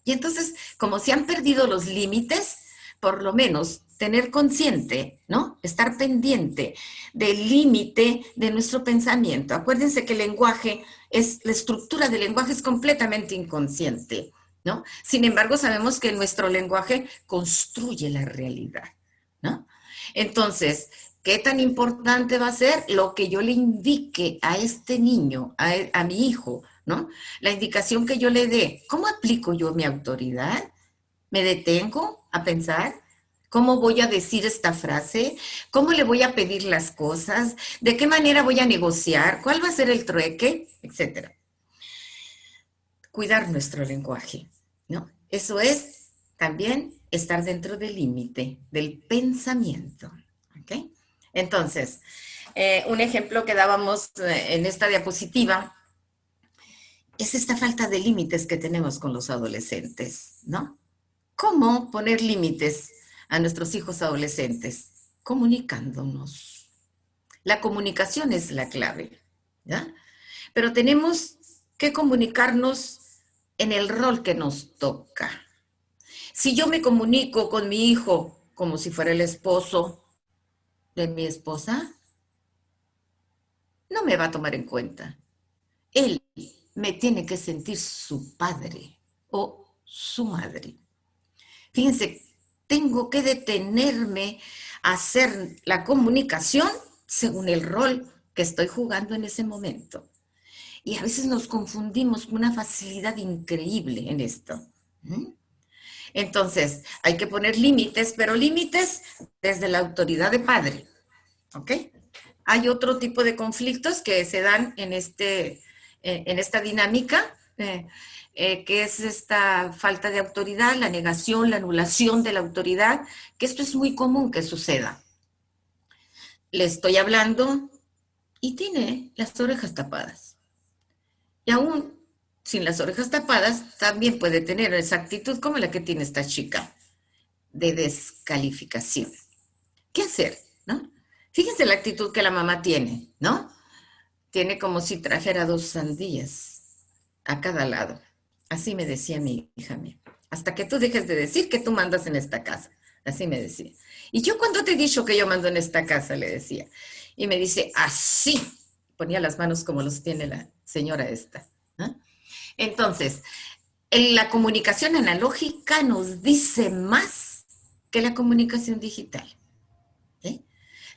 Y entonces, como se han perdido los límites, por lo menos tener consciente, ¿no? Estar pendiente del límite de nuestro pensamiento. Acuérdense que el lenguaje la estructura del lenguaje es completamente inconsciente, ¿no? Sin embargo, sabemos que nuestro lenguaje construye la realidad, ¿no? Entonces, ¿qué tan importante va a ser lo que yo le indique a este niño, a mi hijo, ¿no? La indicación que yo le dé. ¿Cómo aplico yo mi autoridad? ¿Me detengo a pensar? ¿Cómo voy a decir esta frase? ¿Cómo le voy a pedir las cosas? ¿De qué manera voy a negociar? ¿Cuál va a ser el trueque? Etcétera. Cuidar nuestro lenguaje, ¿no? Eso es también estar dentro del límite del pensamiento, ¿ok? Entonces, un ejemplo que dábamos en esta diapositiva es esta falta de límites que tenemos con los adolescentes, ¿no? ¿Cómo poner límites a nuestros hijos adolescentes? Comunicándonos. La comunicación es la clave, ¿ya? Pero tenemos que comunicarnos en el rol que nos toca. Si yo me comunico con mi hijo como si fuera el esposo de mi esposa, no me va a tomar en cuenta. Él me tiene que sentir su padre o su madre. Fíjense, tengo que detenerme a hacer la comunicación según el rol que estoy jugando en ese momento. Y a veces nos confundimos con una facilidad increíble en esto. Entonces, hay que poner límites, pero límites desde la autoridad de padre. ¿Ok? Hay otro tipo de conflictos que se dan en esta dinámica, que es esta falta de autoridad, la negación, la anulación de la autoridad, que esto es muy común que suceda. Le estoy hablando y tiene las orejas tapadas. Y aún sin las orejas tapadas, también puede tener esa actitud como la que tiene esta chica, de descalificación. ¿Qué hacer? ¿No? Fíjense la actitud que la mamá tiene, ¿no? Tiene como si trajera 2 sandías a cada lado. Así me decía mi hija mía. Hasta que tú dejes de decir que tú mandas en esta casa. Así me decía. ¿Y yo cuándo te he dicho que yo mando en esta casa? Le decía. Y me dice, así ponía las manos como los tiene la señora esta, ¿no? Entonces, la comunicación analógica nos dice más que la comunicación digital. ¿Sí?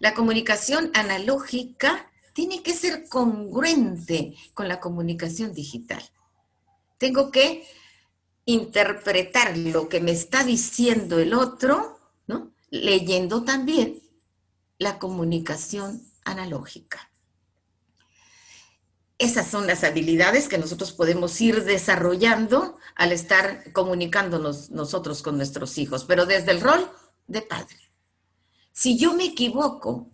La comunicación analógica tiene que ser congruente con la comunicación digital. Tengo que interpretar lo que me está diciendo el otro, ¿no? Leyendo también la comunicación analógica. Esas son las habilidades que nosotros podemos ir desarrollando al estar comunicándonos nosotros con nuestros hijos, pero desde el rol de padre. Si yo me equivoco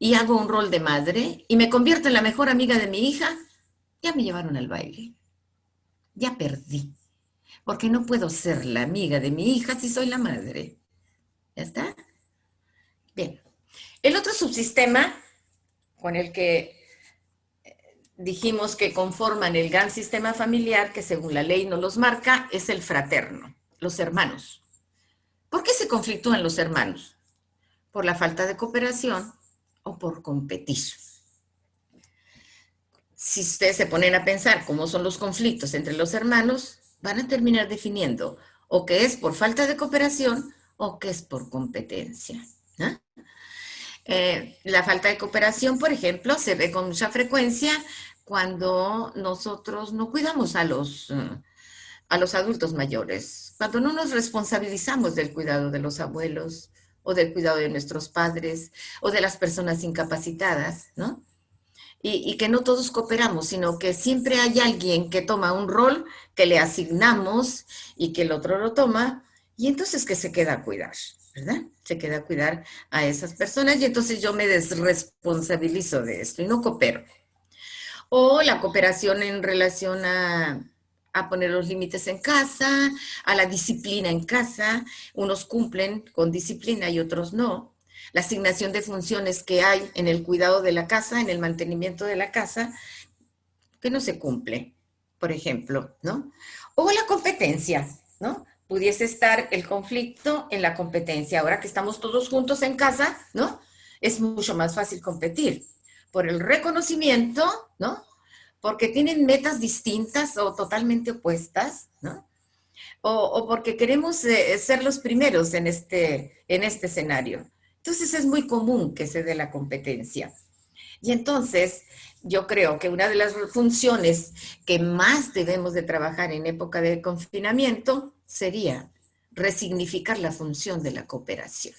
y hago un rol de madre y me convierto en la mejor amiga de mi hija, ya me llevaron al baile. Ya perdí. Porque no puedo ser la amiga de mi hija si soy la madre. ¿Ya está? Bien. El otro subsistema con el que dijimos que conforman el gran sistema familiar, que según la ley nos los marca, es el fraterno, los hermanos. ¿Por qué se conflictúan los hermanos? ¿Por la falta de cooperación o por competir? Si ustedes se ponen a pensar cómo son los conflictos entre los hermanos, van a terminar definiendo o que es por falta de cooperación o que es por competencia, ¿no? La falta de cooperación, por ejemplo, se ve con mucha frecuencia cuando nosotros no cuidamos a los adultos mayores, cuando no nos responsabilizamos del cuidado de los abuelos o del cuidado de nuestros padres o de las personas incapacitadas, ¿no? Y que no todos cooperamos, sino que siempre hay alguien que toma un rol que le asignamos y que el otro lo toma, y entonces que se queda a cuidar, ¿verdad? Se queda a cuidar a esas personas y entonces yo me desresponsabilizo de esto y no coopero. O la cooperación en relación a poner los límites en casa, a la disciplina en casa. Unos cumplen con disciplina y otros no. La asignación de funciones que hay en el cuidado de la casa, en el mantenimiento de la casa, que no se cumple, por ejemplo, ¿no? O la competencia, ¿no? Pudiese estar el conflicto en la competencia. Ahora que estamos todos juntos en casa, ¿no? Es mucho más fácil competir por el reconocimiento, ¿no? Porque tienen metas distintas o totalmente opuestas, ¿no? O porque queremos ser los primeros en este escenario. Entonces es muy común que se dé la competencia. Y entonces yo creo que una de las funciones que más debemos de trabajar en época de confinamiento sería resignificar la función de la cooperación.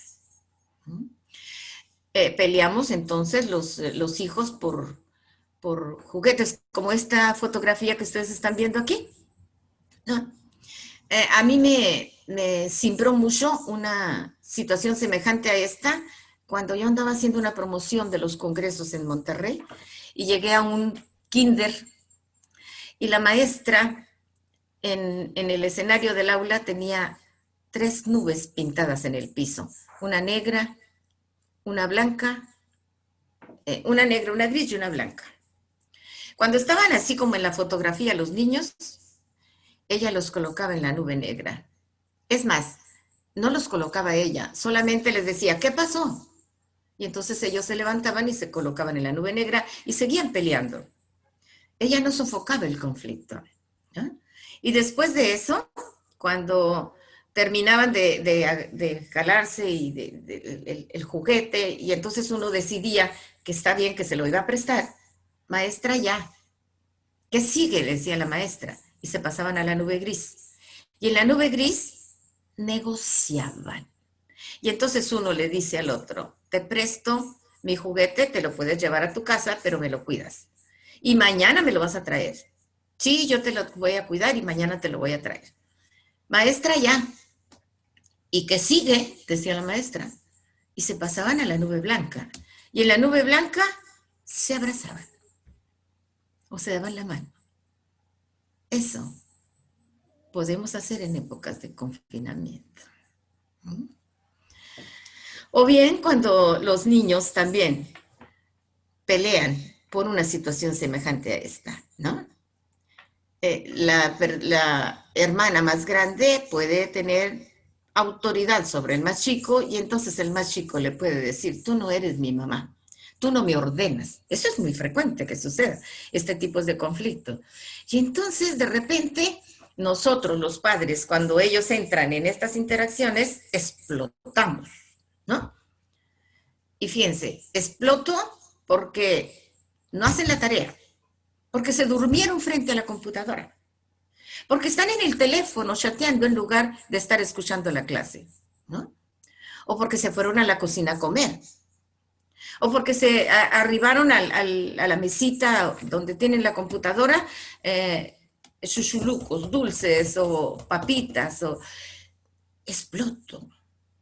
Peleamos entonces los hijos por juguetes, como esta fotografía que ustedes están viendo aquí. ¿No? A mí me cimbró mucho una situación semejante a esta cuando yo andaba haciendo una promoción de los congresos en Monterrey y llegué a un kinder y la maestra en el escenario del aula tenía 3 nubes pintadas en el piso, una negra, una blanca, una negra, una gris y una blanca. Cuando estaban así como en la fotografía los niños, ella los colocaba en la nube negra. Es más, no los colocaba ella, solamente les decía, ¿qué pasó? Y entonces ellos se levantaban y se colocaban en la nube negra y seguían peleando. Ella no sofocaba el conflicto, ¿no? Y después de eso, cuando terminaban de jalarse y el juguete, y entonces uno decidía que está bien que se lo iba a prestar, maestra ya, ¿qué sigue? Le decía la maestra, y se pasaban a la nube gris. Y en la nube gris negociaban. Y entonces uno le dice al otro, te presto mi juguete, te lo puedes llevar a tu casa, pero me lo cuidas. Y mañana me lo vas a traer. Sí, yo te lo voy a cuidar y mañana te lo voy a traer. Maestra, ya. ¿Y qué sigue? Decía la maestra. Y se pasaban a la nube blanca. Y en la nube blanca se abrazaban. O se daban la mano. Eso podemos hacer en épocas de confinamiento. O bien cuando los niños también pelean por una situación semejante a esta, ¿no? La hermana más grande puede tener autoridad sobre el más chico y entonces el más chico le puede decir, tú no eres mi mamá, Tú no me ordenas. Eso es muy frecuente que suceda, este tipo de conflicto. Y entonces, de repente, nosotros, los padres, cuando ellos entran en estas interacciones, explotamos, ¿no? Y fíjense, exploto porque no hacen la tarea, porque se durmieron frente a la computadora, porque están en el teléfono chateando en lugar de estar escuchando la clase, ¿no? O porque se fueron a la cocina a comer, o porque se arribaron a la mesita donde tienen la computadora, chuchulucos, dulces o papitas, o exploto.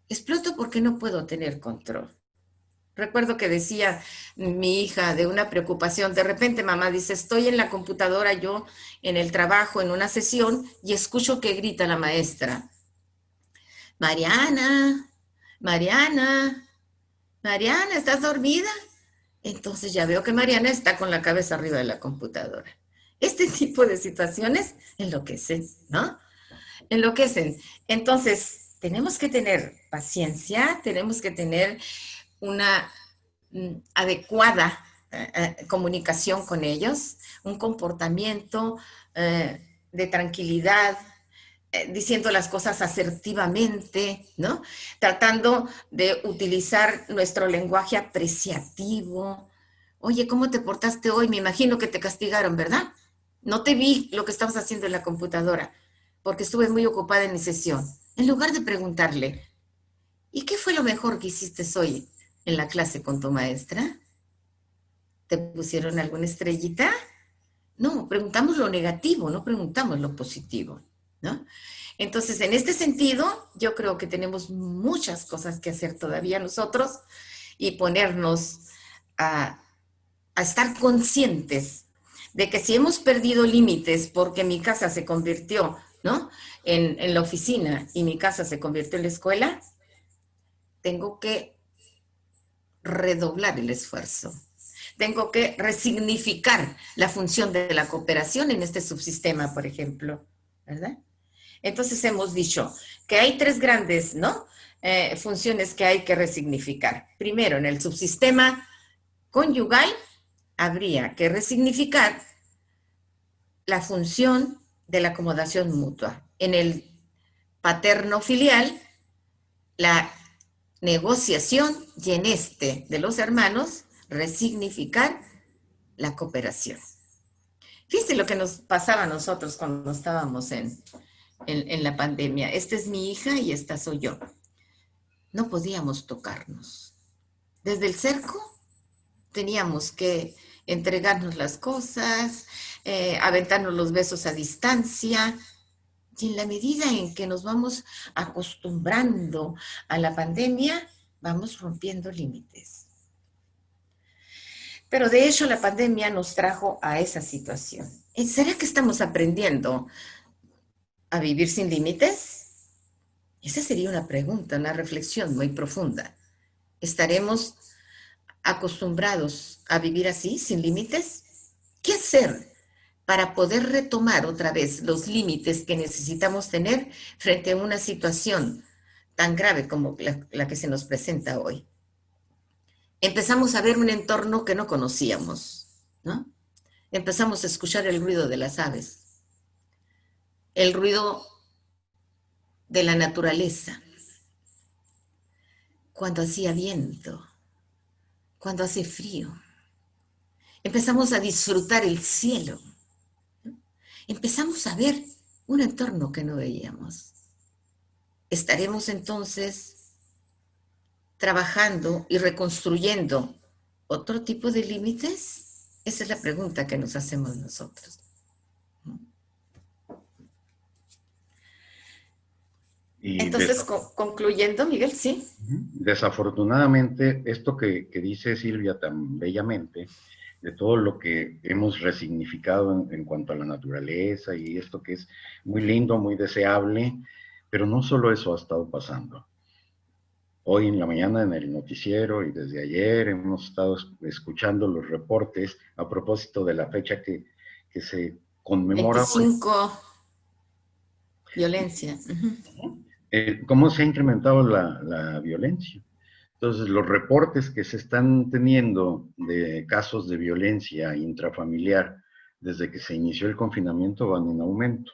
Exploto porque no puedo tener control. Recuerdo que decía mi hija de una preocupación, de repente mamá dice, estoy en la computadora, yo en el trabajo, en una sesión, y escucho que grita la maestra, Mariana, Mariana, Mariana, ¿estás dormida? Entonces ya veo que Mariana está con la cabeza arriba de la computadora. Este tipo de situaciones enloquecen, ¿no? Enloquecen. Entonces, tenemos que tener paciencia, tenemos que tener una adecuada comunicación con ellos, un comportamiento de tranquilidad, diciendo las cosas asertivamente, ¿no? Tratando de utilizar nuestro lenguaje apreciativo. Oye, ¿cómo te portaste hoy? Me imagino que te castigaron, ¿verdad? No te vi lo que estabas haciendo en la computadora, porque estuve muy ocupada en mi sesión. En lugar de preguntarle, ¿y qué fue lo mejor que hiciste hoy en la clase con tu maestra? ¿Te pusieron alguna estrellita? No, preguntamos lo negativo, no preguntamos lo positivo, ¿no? Entonces, en este sentido, yo creo que tenemos muchas cosas que hacer todavía nosotros y ponernos a, a estar conscientes de que si hemos perdido límites porque mi casa se convirtió, ¿no? En la oficina y mi casa se convirtió en la escuela, tengo que redoblar el esfuerzo. Tengo que resignificar la función de la cooperación en este subsistema, por ejemplo, ¿verdad? Entonces hemos dicho que hay tres grandes, ¿no? Funciones que hay que resignificar. Primero, en el subsistema conyugal habría que resignificar la función de la acomodación mutua. En el paterno filial, la negociación, y en este de los hermanos, resignificar la cooperación. Fíjense lo que nos pasaba a nosotros cuando estábamos en la pandemia. Esta es mi hija y esta soy yo. No podíamos tocarnos. Desde el cerco teníamos que entregarnos las cosas, aventarnos los besos a distancia. Y en la medida en que nos vamos acostumbrando a la pandemia, vamos rompiendo límites. Pero de hecho la pandemia nos trajo a esa situación. ¿Será que estamos aprendiendo a vivir sin límites? Esa sería una pregunta, una reflexión muy profunda. ¿Estaremos acostumbrados a vivir así, sin límites? ¿Qué hacer para poder retomar otra vez los límites que necesitamos tener frente a una situación tan grave como la que se nos presenta hoy? Empezamos a ver un entorno que no conocíamos, ¿no? Empezamos a escuchar el ruido de las aves, el ruido de la naturaleza, cuando hacía viento, cuando hace frío. Empezamos a disfrutar el cielo. Empezamos a ver un entorno que no veíamos. ¿Estaremos entonces trabajando y reconstruyendo otro tipo de límites? Esa es la pregunta que nos hacemos nosotros. Entonces, concluyendo, Miguel, sí. Desafortunadamente, esto que dice Silvia tan bellamente, de todo lo que hemos resignificado en cuanto a la naturaleza y esto que es muy lindo, muy deseable, pero no solo eso ha estado pasando. Hoy en la mañana en el noticiero y desde ayer hemos estado escuchando los reportes a propósito de la fecha que se conmemora. 25, violencia. ¿Cómo se ha incrementado la violencia? Entonces, los reportes que se están teniendo de casos de violencia intrafamiliar desde que se inició el confinamiento van en aumento.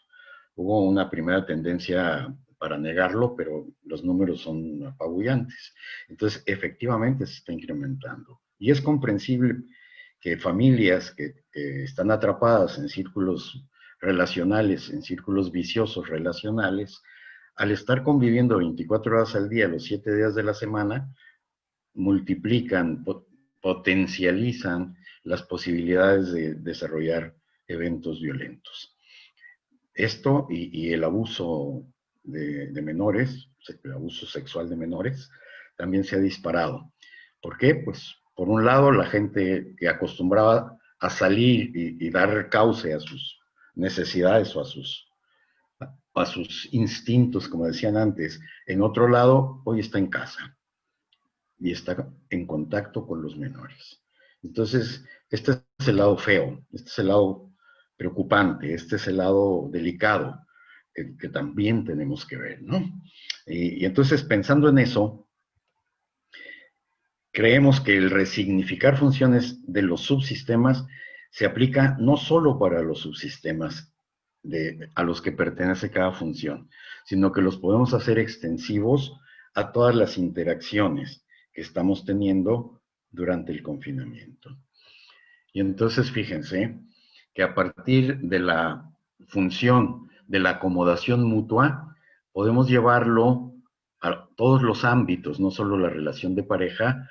Hubo una primera tendencia para negarlo, pero los números son apabullantes. Entonces, efectivamente se está incrementando. Y es comprensible que familias que están atrapadas en círculos relacionales, en círculos viciosos relacionales, al estar conviviendo 24 horas al día, los 7 días de la semana, multiplican, potencializan las posibilidades de desarrollar eventos violentos. Esto y el abuso de menores, el abuso sexual de menores, también se ha disparado. ¿Por qué? Pues por un lado la gente que acostumbraba a salir y dar cauce a sus necesidades o a sus instintos, como decían antes, en otro lado hoy está en casa y está en contacto con los menores. Entonces, este es el lado feo, este es el lado preocupante, este es el lado delicado que también tenemos que ver, ¿no? Y entonces, pensando en eso, creemos que el resignificar funciones de los subsistemas se aplica no solo para los subsistemas a los que pertenece cada función, sino que los podemos hacer extensivos a todas las interacciones que estamos teniendo durante el confinamiento. Y entonces fíjense que a partir de la función de la acomodación mutua, podemos llevarlo a todos los ámbitos, no solo la relación de pareja,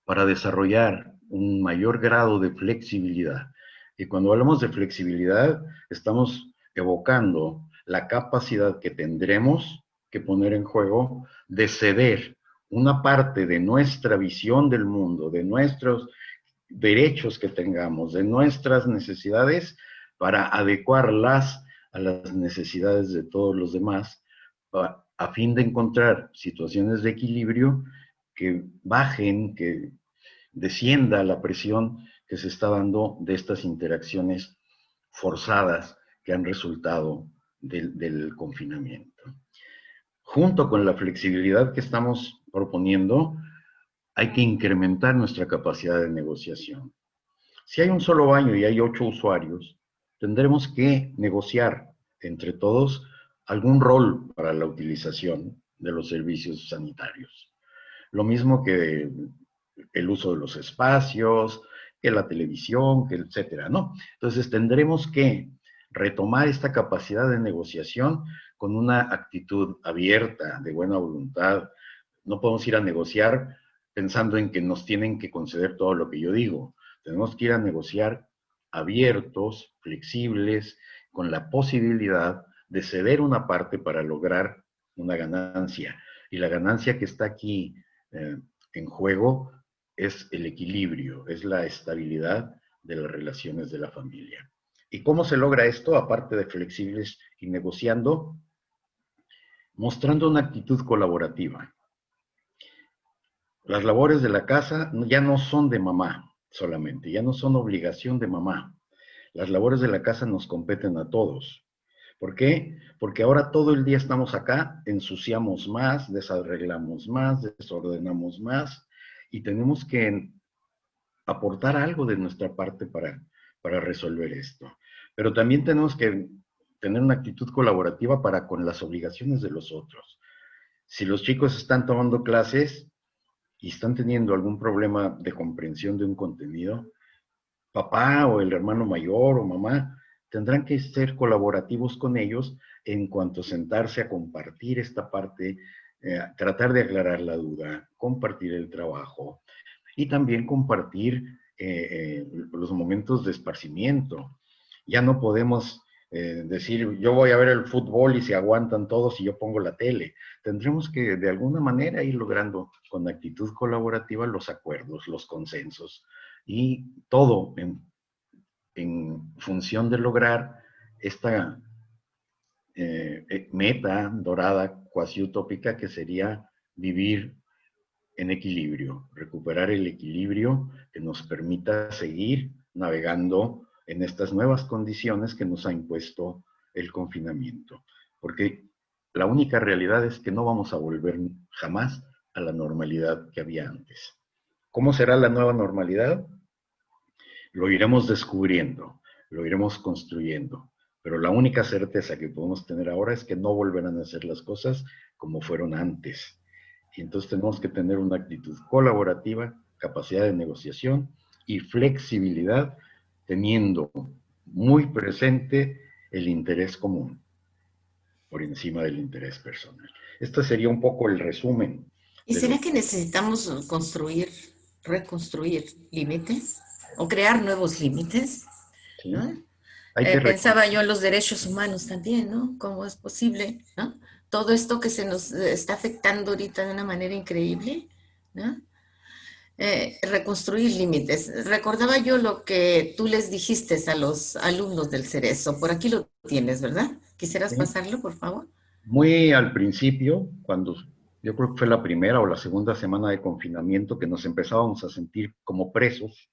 para desarrollar un mayor grado de flexibilidad. Y cuando hablamos de flexibilidad, estamos evocando la capacidad que tendremos que poner en juego de ceder una parte de nuestra visión del mundo, de nuestros derechos que tengamos, de nuestras necesidades, para adecuarlas a las necesidades de todos los demás, a fin de encontrar situaciones de equilibrio que bajen, que descienda la presión que se está dando de estas interacciones forzadas que han resultado del confinamiento. Junto con la flexibilidad que estamos proponiendo, hay que incrementar nuestra capacidad de negociación. Si hay un solo baño y hay 8 usuarios, tendremos que negociar entre todos algún rol para la utilización de los servicios sanitarios. Lo mismo que el uso de los espacios, que la televisión, que etcétera, ¿no? Entonces tendremos que retomar esta capacidad de negociación con una actitud abierta, de buena voluntad. No podemos ir a negociar pensando en que nos tienen que conceder todo lo que yo digo. Tenemos que ir a negociar abiertos, flexibles, con la posibilidad de ceder una parte para lograr una ganancia. Y la ganancia que está aquí en juego es el equilibrio, es la estabilidad de las relaciones de la familia. ¿Y cómo se logra esto? Aparte de flexibles y negociando, mostrando una actitud colaborativa. Las labores de la casa ya no son de mamá solamente, ya no son obligación de mamá. Las labores de la casa nos competen a todos. ¿Por qué? Porque ahora todo el día estamos acá, ensuciamos más, desarreglamos más, desordenamos más, y tenemos que aportar algo de nuestra parte para resolver esto. Pero también tenemos que tener una actitud colaborativa para con las obligaciones de los otros. Si los chicos están tomando clases y están teniendo algún problema de comprensión de un contenido, papá o el hermano mayor o mamá tendrán que ser colaborativos con ellos en cuanto a sentarse a compartir esta parte, tratar de aclarar la duda, compartir el trabajo y también compartir los momentos de esparcimiento. Ya no podemos decir, yo voy a ver el fútbol y se aguantan todos y yo pongo la tele. Tendremos que de alguna manera ir logrando con actitud colaborativa los acuerdos, los consensos y todo en función de lograr esta meta dorada, cuasi utópica, que sería vivir en equilibrio, recuperar el equilibrio que nos permita seguir navegando en estas nuevas condiciones que nos ha impuesto el confinamiento. Porque la única realidad es que no vamos a volver jamás a la normalidad que había antes. ¿Cómo será la nueva normalidad? Lo iremos descubriendo, lo iremos construyendo, pero la única certeza que podemos tener ahora es que no volverán a ser las cosas como fueron antes. Y entonces tenemos que tener una actitud colaborativa, capacidad de negociación y flexibilidad, teniendo muy presente el interés común por encima del interés personal. Este sería un poco el resumen. ¿Y será que necesitamos reconstruir límites o crear nuevos límites? ¿Sí? ¿No? Pensaba yo en los derechos humanos también, ¿no? ¿Cómo es posible, ¿no? Todo esto que se nos está afectando ahorita de una manera increíble, ¿no? Reconstruir límites. Recordaba yo lo que tú les dijiste a los alumnos del Cerezo. Por aquí lo tienes, ¿verdad? ¿Quisieras pasarlo, por favor? Muy al principio, cuando yo creo que fue la primera o la segunda semana de confinamiento que nos empezábamos a sentir como presos,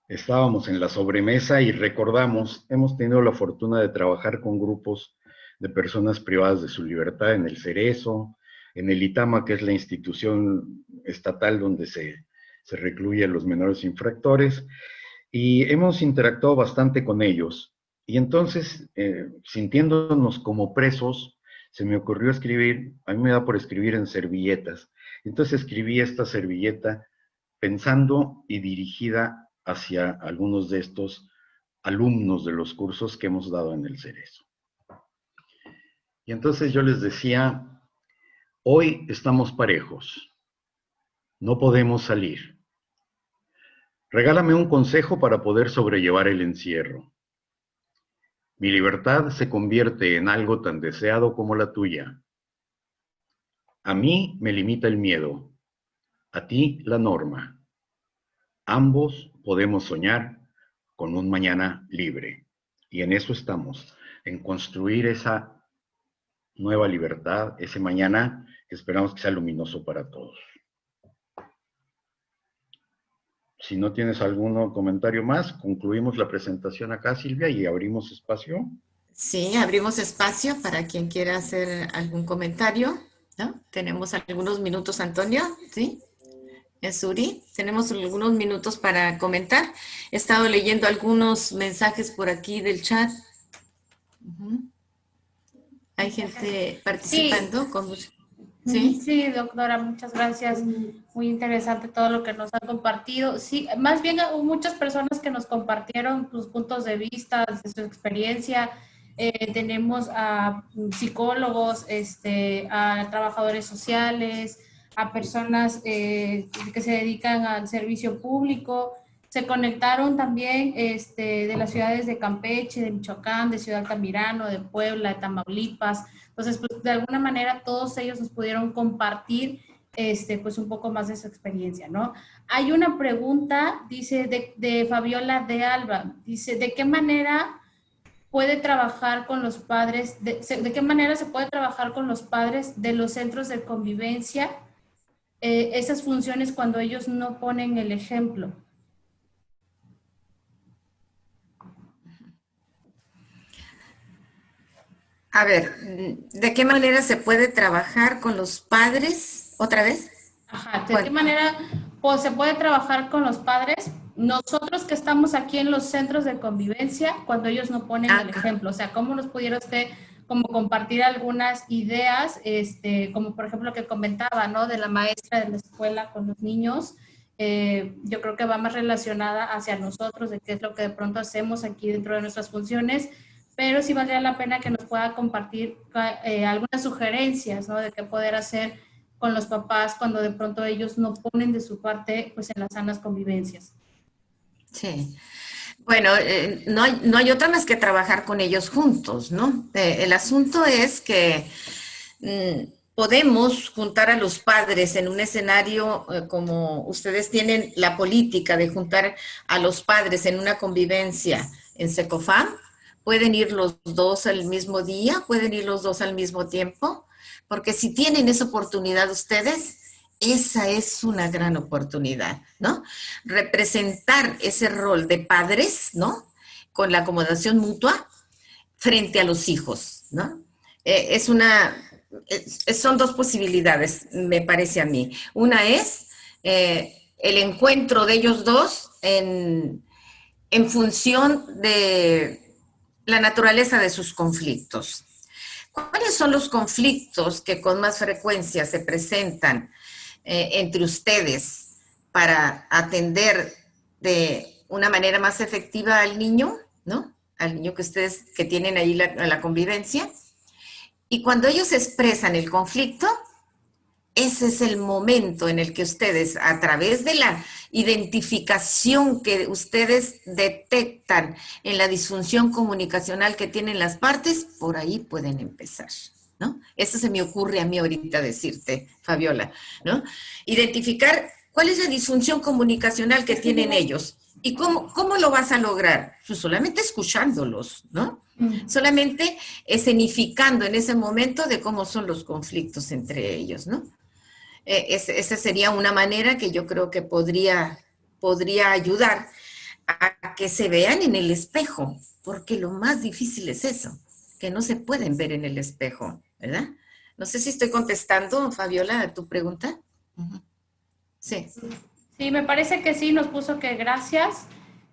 estábamos en la sobremesa y recordamos, hemos tenido la fortuna de trabajar con grupos de personas privadas de su libertad en el Cerezo, en el ITAMA, que es la institución estatal donde se recluyen los menores infractores, y hemos interactuado bastante con ellos. Y entonces, sintiéndonos como presos, se me ocurrió escribir, a mí me da por escribir en servilletas. Entonces escribí esta servilleta pensando y dirigida hacia algunos de estos alumnos de los cursos que hemos dado en el Cerezo. Y entonces yo les decía, hoy estamos parejos, no podemos salir. Regálame un consejo para poder sobrellevar el encierro. Mi libertad se convierte en algo tan deseado como la tuya. A mí me limita el miedo, a ti la norma. Ambos podemos soñar con un mañana libre. Y en eso estamos, en construir esa nueva libertad, ese mañana que esperamos que sea luminoso para todos. Si no tienes algún comentario más, concluimos la presentación acá, Silvia, y abrimos espacio. Sí, abrimos espacio para quien quiera hacer algún comentario, ¿no? Tenemos algunos minutos, Antonio, ¿sí? Suri, tenemos algunos minutos para comentar. He estado leyendo algunos mensajes por aquí del chat. Hay gente participando. Sí. Sí, doctora, muchas gracias. Muy interesante todo lo que nos ha compartido. Sí, más bien hubo muchas personas que nos compartieron sus puntos de vista, de su experiencia. Tenemos a psicólogos, a trabajadores sociales, a personas que se dedican al servicio público. Se conectaron también de las ciudades de Campeche, de Michoacán, de Ciudad Altamirano, de Puebla, de Tamaulipas. Entonces, pues, de alguna manera todos ellos nos pudieron compartir pues un poco más de su experiencia, ¿no? Hay una pregunta, dice, de Fabiola de Alba, dice, ¿de qué manera puede trabajar con los padres, de qué manera se puede trabajar con los padres de los centros de convivencia esas funciones cuando ellos no ponen el ejemplo? A ver, ¿de qué manera se puede trabajar con los padres? ¿Otra vez? Ajá, ¿de qué manera pues, se puede trabajar con los padres? Nosotros que estamos aquí en los centros de convivencia, cuando ellos no ponen el ejemplo. O sea, ¿cómo nos pudiera usted como compartir algunas ideas, como por ejemplo lo que comentaba, ¿no? De la maestra de la escuela con los niños. Yo creo que va más relacionada hacia nosotros, de qué es lo que de pronto hacemos aquí dentro de nuestras funciones, pero sí valdría la pena que nos pueda compartir algunas sugerencias, ¿no? De qué poder hacer con los papás cuando de pronto ellos no ponen de su parte, pues, en las sanas convivencias. Sí. Bueno, no hay otra más que trabajar con ellos juntos, ¿no? El asunto es que podemos juntar a los padres en un escenario como ustedes tienen la política de juntar a los padres en una convivencia en Secofam. Pueden ir los dos al mismo día, pueden ir los dos al mismo tiempo, porque si tienen esa oportunidad ustedes, esa es una gran oportunidad, ¿no? Representar ese rol de padres, ¿no? Con la acomodación mutua frente a los hijos, ¿no? Es una son dos posibilidades, me parece a mí. Una es el encuentro de ellos dos en función de la naturaleza de sus conflictos. ¿Cuáles son los conflictos que con más frecuencia se presentan entre ustedes para atender de una manera más efectiva al niño, ¿no? Al niño que ustedes que tienen ahí la convivencia? Y cuando ellos expresan el conflicto, ese es el momento en el que ustedes, a través de la identificación que ustedes detectan en la disfunción comunicacional que tienen las partes, por ahí pueden empezar, ¿no? Eso se me ocurre a mí ahorita decirte, Fabiola, ¿no? Identificar cuál es la disfunción comunicacional que tienen ellos y cómo lo vas a lograr. Pues solamente escuchándolos, ¿no? Solamente escenificando en ese momento de cómo son los conflictos entre ellos, ¿no? Esa sería una manera que yo creo que podría ayudar a que se vean en el espejo, porque lo más difícil es eso, que no se pueden ver en el espejo, ¿verdad? No sé si estoy contestando, Fabiola, a tu pregunta. Sí. Sí, me parece que sí, nos puso que gracias.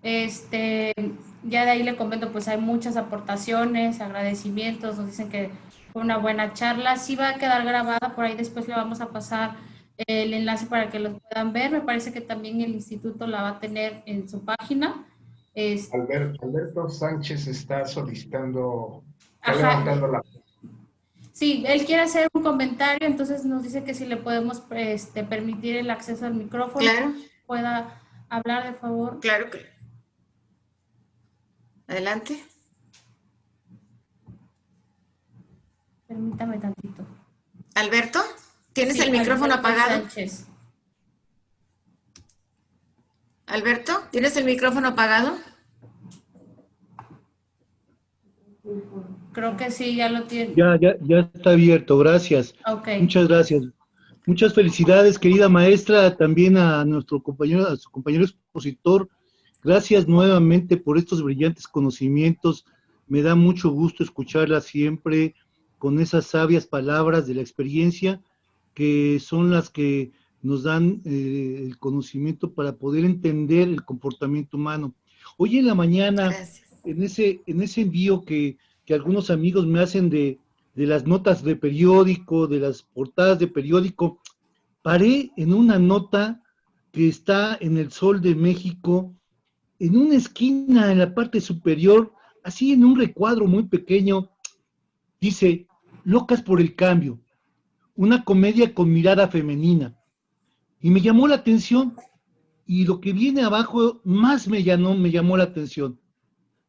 Ya de ahí le comento, pues hay muchas aportaciones, agradecimientos, nos dicen que fue una buena charla. Sí va a quedar grabada, por ahí después le vamos a pasar el enlace para que lo puedan ver. Me parece que también el instituto la va a tener en su página. Alberto Sánchez está solicitando, está levantando la... Sí, él quiere hacer un comentario, entonces nos dice que si le podemos permitir el acceso al micrófono, claro, pueda hablar, de favor. Claro que. Adelante. Permítame tantito. Alberto, ¿tienes el micrófono Alberto apagado? Sánchez. Alberto, ¿tienes el micrófono apagado? Creo que sí, ya lo tiene. Ya está abierto, gracias. Okay. Muchas gracias. Muchas felicidades, querida maestra, también a nuestro compañero, a su compañero expositor. Gracias nuevamente por estos brillantes conocimientos. Me da mucho gusto escucharla siempre con esas sabias palabras de la experiencia, que son las que nos dan el conocimiento para poder entender el comportamiento humano. Hoy en la mañana, en ese envío que algunos amigos me hacen de las notas de periódico, de las portadas de periódico, paré en una nota que está en el Sol de México, en una esquina en la parte superior, así en un recuadro muy pequeño, dice, Locas por el Cambio, una comedia con mirada femenina. Y me llamó la atención, y lo que viene abajo más me llamó la atención.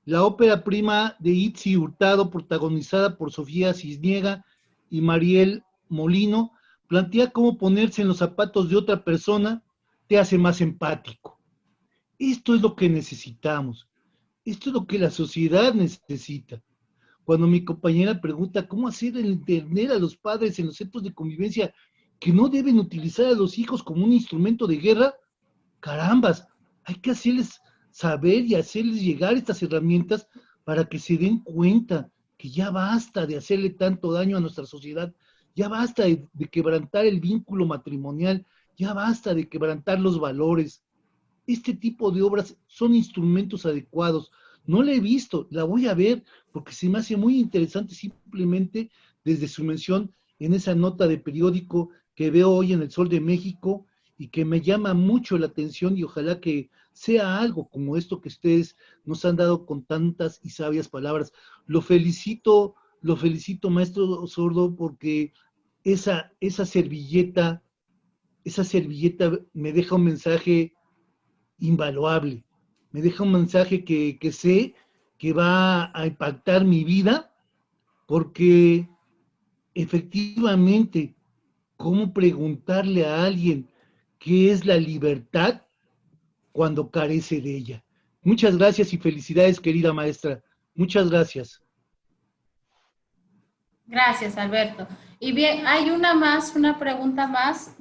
La ópera prima de Itzi Hurtado, protagonizada por Sofía Cisniega y Mariel Molino, plantea cómo ponerse en los zapatos de otra persona te hace más empático. Esto es lo que necesitamos. Esto es lo que la sociedad necesita. Cuando mi compañera pregunta cómo hacer entender a los padres en los centros de convivencia que no deben utilizar a los hijos como un instrumento de guerra, carambas, hay que hacerles saber y hacerles llegar estas herramientas para que se den cuenta que ya basta de hacerle tanto daño a nuestra sociedad, ya basta de quebrantar el vínculo matrimonial, ya basta de quebrantar los valores. Este tipo de obras son instrumentos adecuados. No la he visto, la voy a ver porque se me hace muy interesante simplemente desde su mención en esa nota de periódico que veo hoy en el Sol de México y que me llama mucho la atención y ojalá que sea algo como esto que ustedes nos han dado con tantas y sabias palabras. Lo felicito, maestro Sordo, porque esa servilleta me deja un mensaje invaluable, me deja un mensaje que sé que va a impactar mi vida, porque efectivamente, ¿cómo preguntarle a alguien qué es la libertad cuando carece de ella? Muchas gracias y felicidades, querida maestra. Muchas gracias. Gracias, Alberto. Y bien, hay una pregunta más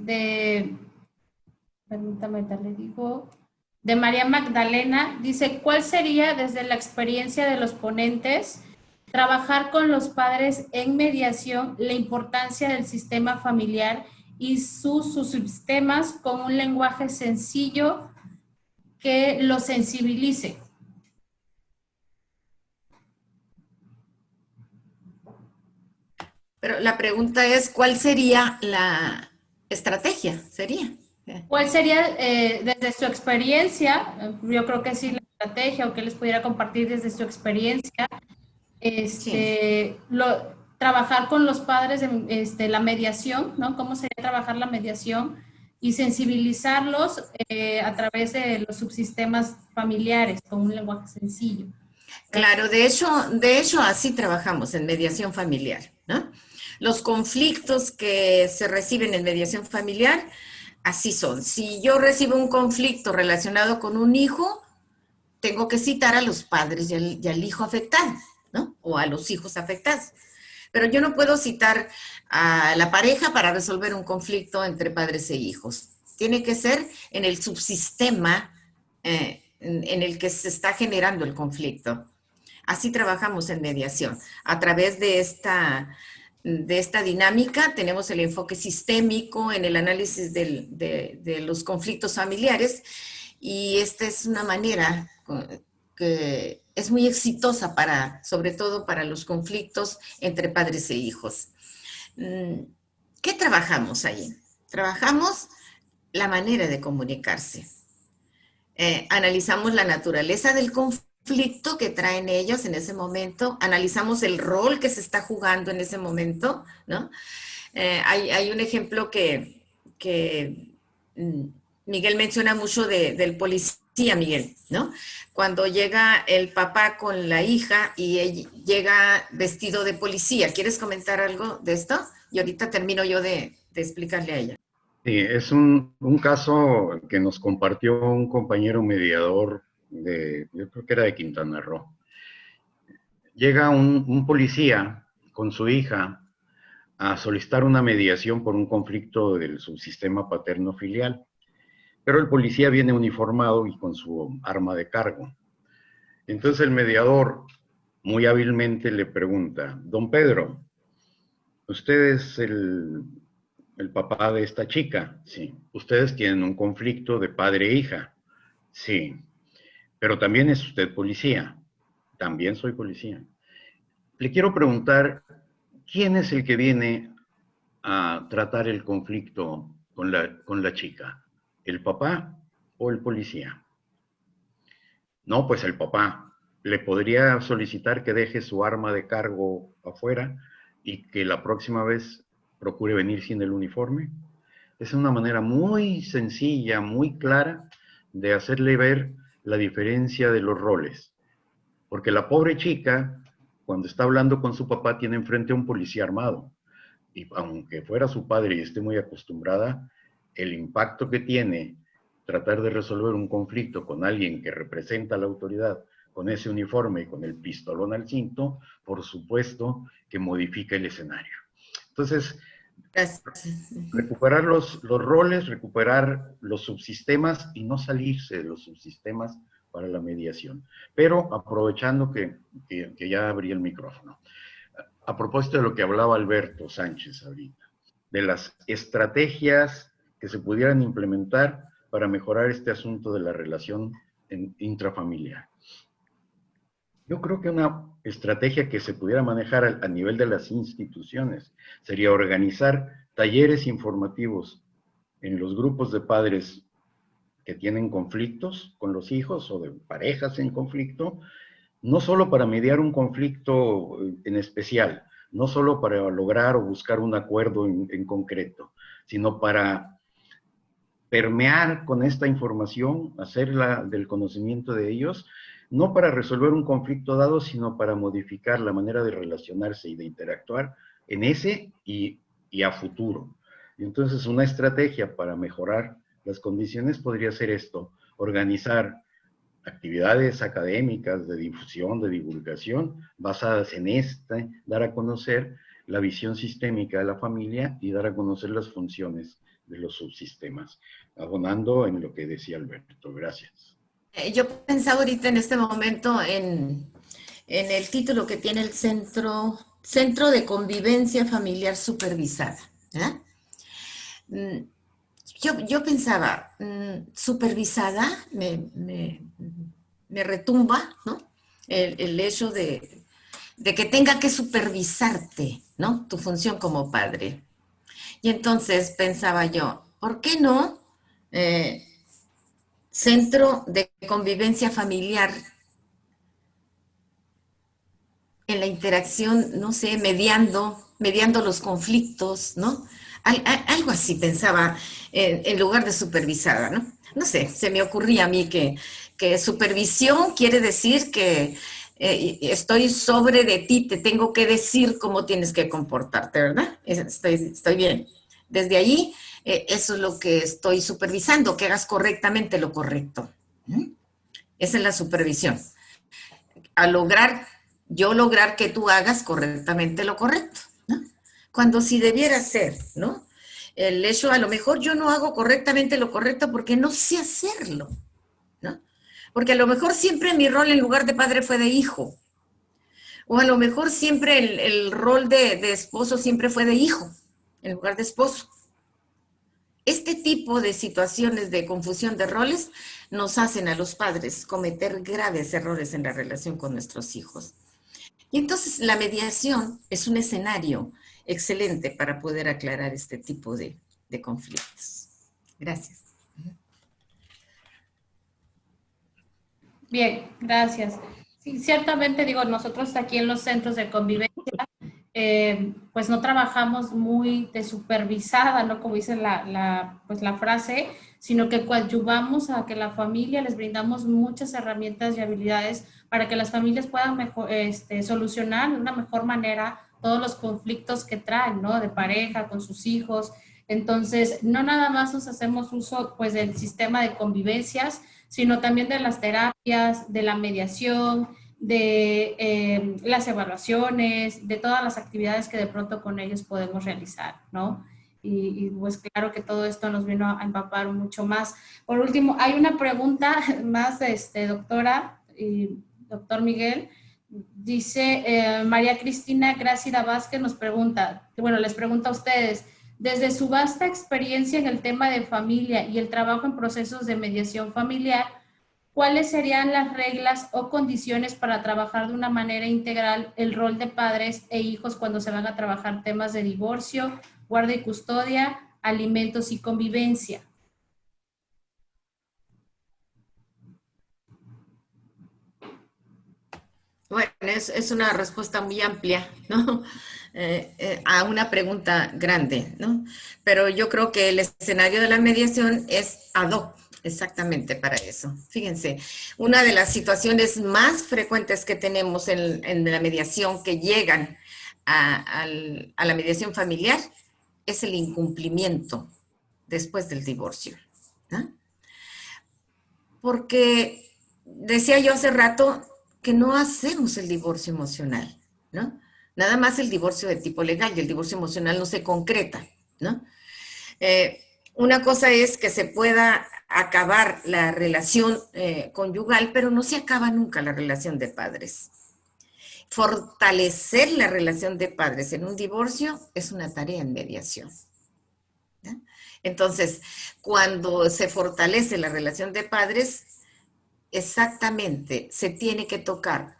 permítame, le digo, de María Magdalena. Dice, ¿cuál sería desde la experiencia de los ponentes trabajar con los padres en mediación, la importancia del sistema familiar y sus subsistemas con un lenguaje sencillo que los sensibilice. Pero la pregunta es, ¿cuál sería la estrategia? ¿Cuál sería, desde su experiencia, yo creo que sí, la estrategia, o que les pudiera compartir desde su experiencia, trabajar con los padres, la mediación, ¿no? ¿Cómo sería trabajar la mediación? Y sensibilizarlos a través de los subsistemas familiares, con un lenguaje sencillo. Claro, de hecho así trabajamos en mediación familiar, ¿no? Los conflictos que se reciben en mediación familiar, así son. Si yo recibo un conflicto relacionado con un hijo, tengo que citar a los padres y al hijo afectado, ¿no? O a los hijos afectados. Pero yo no puedo citar a la pareja para resolver un conflicto entre padres e hijos. Tiene que ser en el subsistema en el que se está generando el conflicto. Así trabajamos en mediación. A través de esta dinámica tenemos el enfoque sistémico en el análisis de los conflictos familiares, y esta es una manera que es muy exitosa sobre todo para los conflictos entre padres e hijos. ¿Qué trabajamos ahí? Trabajamos la manera de comunicarse. Analizamos la naturaleza del conflicto que traen ellos en ese momento, analizamos el rol que se está jugando en ese momento, ¿no? Hay un ejemplo que Miguel menciona mucho del policía, Miguel, ¿no? Cuando llega el papá con la hija y ella llega vestido de policía. ¿Quieres comentar algo de esto? Y ahorita termino yo de explicarle a ella. Sí, es un caso que nos compartió un compañero mediador yo creo que era de Quintana Roo. Llega un policía con su hija a solicitar una mediación por un conflicto del subsistema paterno-filial, pero el policía viene uniformado y con su arma de cargo. Entonces el mediador muy hábilmente le pregunta: don Pedro, ¿usted es el papá de esta chica? Sí. ¿Ustedes tienen un conflicto de padre e hija? Sí. Pero también es usted policía. También soy policía. Le quiero preguntar, ¿quién es el que viene a tratar el conflicto con la chica? ¿El papá o el policía? No, pues el papá. ¿Le podría solicitar que deje su arma de cargo afuera y que la próxima vez procure venir sin el uniforme? Es una manera muy sencilla, muy clara de hacerle ver la diferencia de los roles. Porque la pobre chica, cuando está hablando con su papá, tiene enfrente a un policía armado. Y aunque fuera su padre y esté muy acostumbrada, el impacto que tiene tratar de resolver un conflicto con alguien que representa a la autoridad, con ese uniforme y con el pistolón al cinto, por supuesto que modifica el escenario. Entonces, recuperar los roles, recuperar los subsistemas y no salirse de los subsistemas para la mediación. Pero aprovechando que ya abrí el micrófono. A propósito de lo que hablaba Alberto Sánchez ahorita, de las estrategias que se pudieran implementar para mejorar este asunto de la relación intrafamiliar. Yo creo que una estrategia que se pudiera manejar a nivel de las instituciones sería organizar talleres informativos en los grupos de padres que tienen conflictos con los hijos o de parejas en conflicto, no solo para mediar un conflicto en especial, no solo para lograr o buscar un acuerdo en concreto, sino para permear con esta información, hacerla del conocimiento de ellos, no para resolver un conflicto dado, sino para modificar la manera de relacionarse y de interactuar en ese y a futuro. Y entonces una estrategia para mejorar las condiciones podría ser esto: organizar actividades académicas de difusión, de divulgación, basadas en dar a conocer la visión sistémica de la familia y dar a conocer las funciones de los subsistemas, abonando en lo que decía Alberto. Gracias. Yo pensaba ahorita en este momento en el título que tiene el Centro de Convivencia Familiar Supervisada. ¿Ya? Yo pensaba, supervisada, me retumba, ¿no? El hecho de que tenga que supervisarte, ¿no? Tu función como padre. Y entonces pensaba yo, ¿por qué no centro de convivencia familiar en la interacción, no sé, mediando los conflictos, ¿no? Algo así pensaba en lugar de supervisada, ¿no? No sé, se me ocurría a mí que supervisión quiere decir que estoy sobre de ti, te tengo que decir cómo tienes que comportarte, ¿verdad? Estoy bien. Desde ahí, eso es lo que estoy supervisando, que hagas correctamente lo correcto. Esa es la supervisión. A lograr que tú hagas correctamente lo correcto, ¿no? Cuando si debiera ser, ¿no? El hecho, a lo mejor yo no hago correctamente lo correcto porque no sé hacerlo, ¿no? Porque a lo mejor siempre mi rol en lugar de padre fue de hijo, o a lo mejor siempre el rol de esposo siempre fue de hijo, en lugar de esposo. Este tipo de situaciones de confusión de roles nos hacen a los padres cometer graves errores en la relación con nuestros hijos. Y entonces la mediación es un escenario excelente para poder aclarar este tipo de conflictos. Gracias. Bien, gracias. Sí, ciertamente digo, nosotros aquí en los centros de convivencia, pues no trabajamos muy de supervisada, ¿no? Como dice pues la frase, sino que coadyuvamos a que la familia, les brindamos muchas herramientas y habilidades para que las familias puedan solucionar de una mejor manera todos los conflictos que traen, ¿no? De pareja, con sus hijos. Entonces, no nada más nos hacemos uso, pues, del sistema de convivencias, sino también de las terapias, de la mediación, de las evaluaciones, de todas las actividades que de pronto con ellos podemos realizar, ¿no? Y pues claro que todo esto nos vino a empapar mucho más. Por último, hay una pregunta más, doctora y doctor Miguel. Dice María Cristina Grácida Vázquez nos pregunta, bueno, les pregunta a ustedes, desde su vasta experiencia en el tema de familia y el trabajo en procesos de mediación familiar, ¿cuáles serían las reglas o condiciones para trabajar de una manera integral el rol de padres e hijos cuando se van a trabajar temas de divorcio, guarda y custodia, alimentos y convivencia? Bueno, es una respuesta muy amplia, ¿no? A una pregunta grande, ¿no? Pero yo creo que el escenario de la mediación es ad hoc, exactamente para eso. Fíjense, una de las situaciones más frecuentes que tenemos en la mediación que llegan a la mediación familiar es el incumplimiento después del divorcio, ¿no? Porque decía yo hace rato que no hacemos el divorcio emocional, ¿no? Nada más el divorcio de tipo legal y el divorcio emocional no se concreta, ¿no? Una cosa es que se pueda acabar la relación conyugal, pero no se acaba nunca la relación de padres. Fortalecer la relación de padres en un divorcio es una tarea en mediación, ¿no? Entonces, cuando se fortalece la relación de padres, exactamente, se tiene que tocar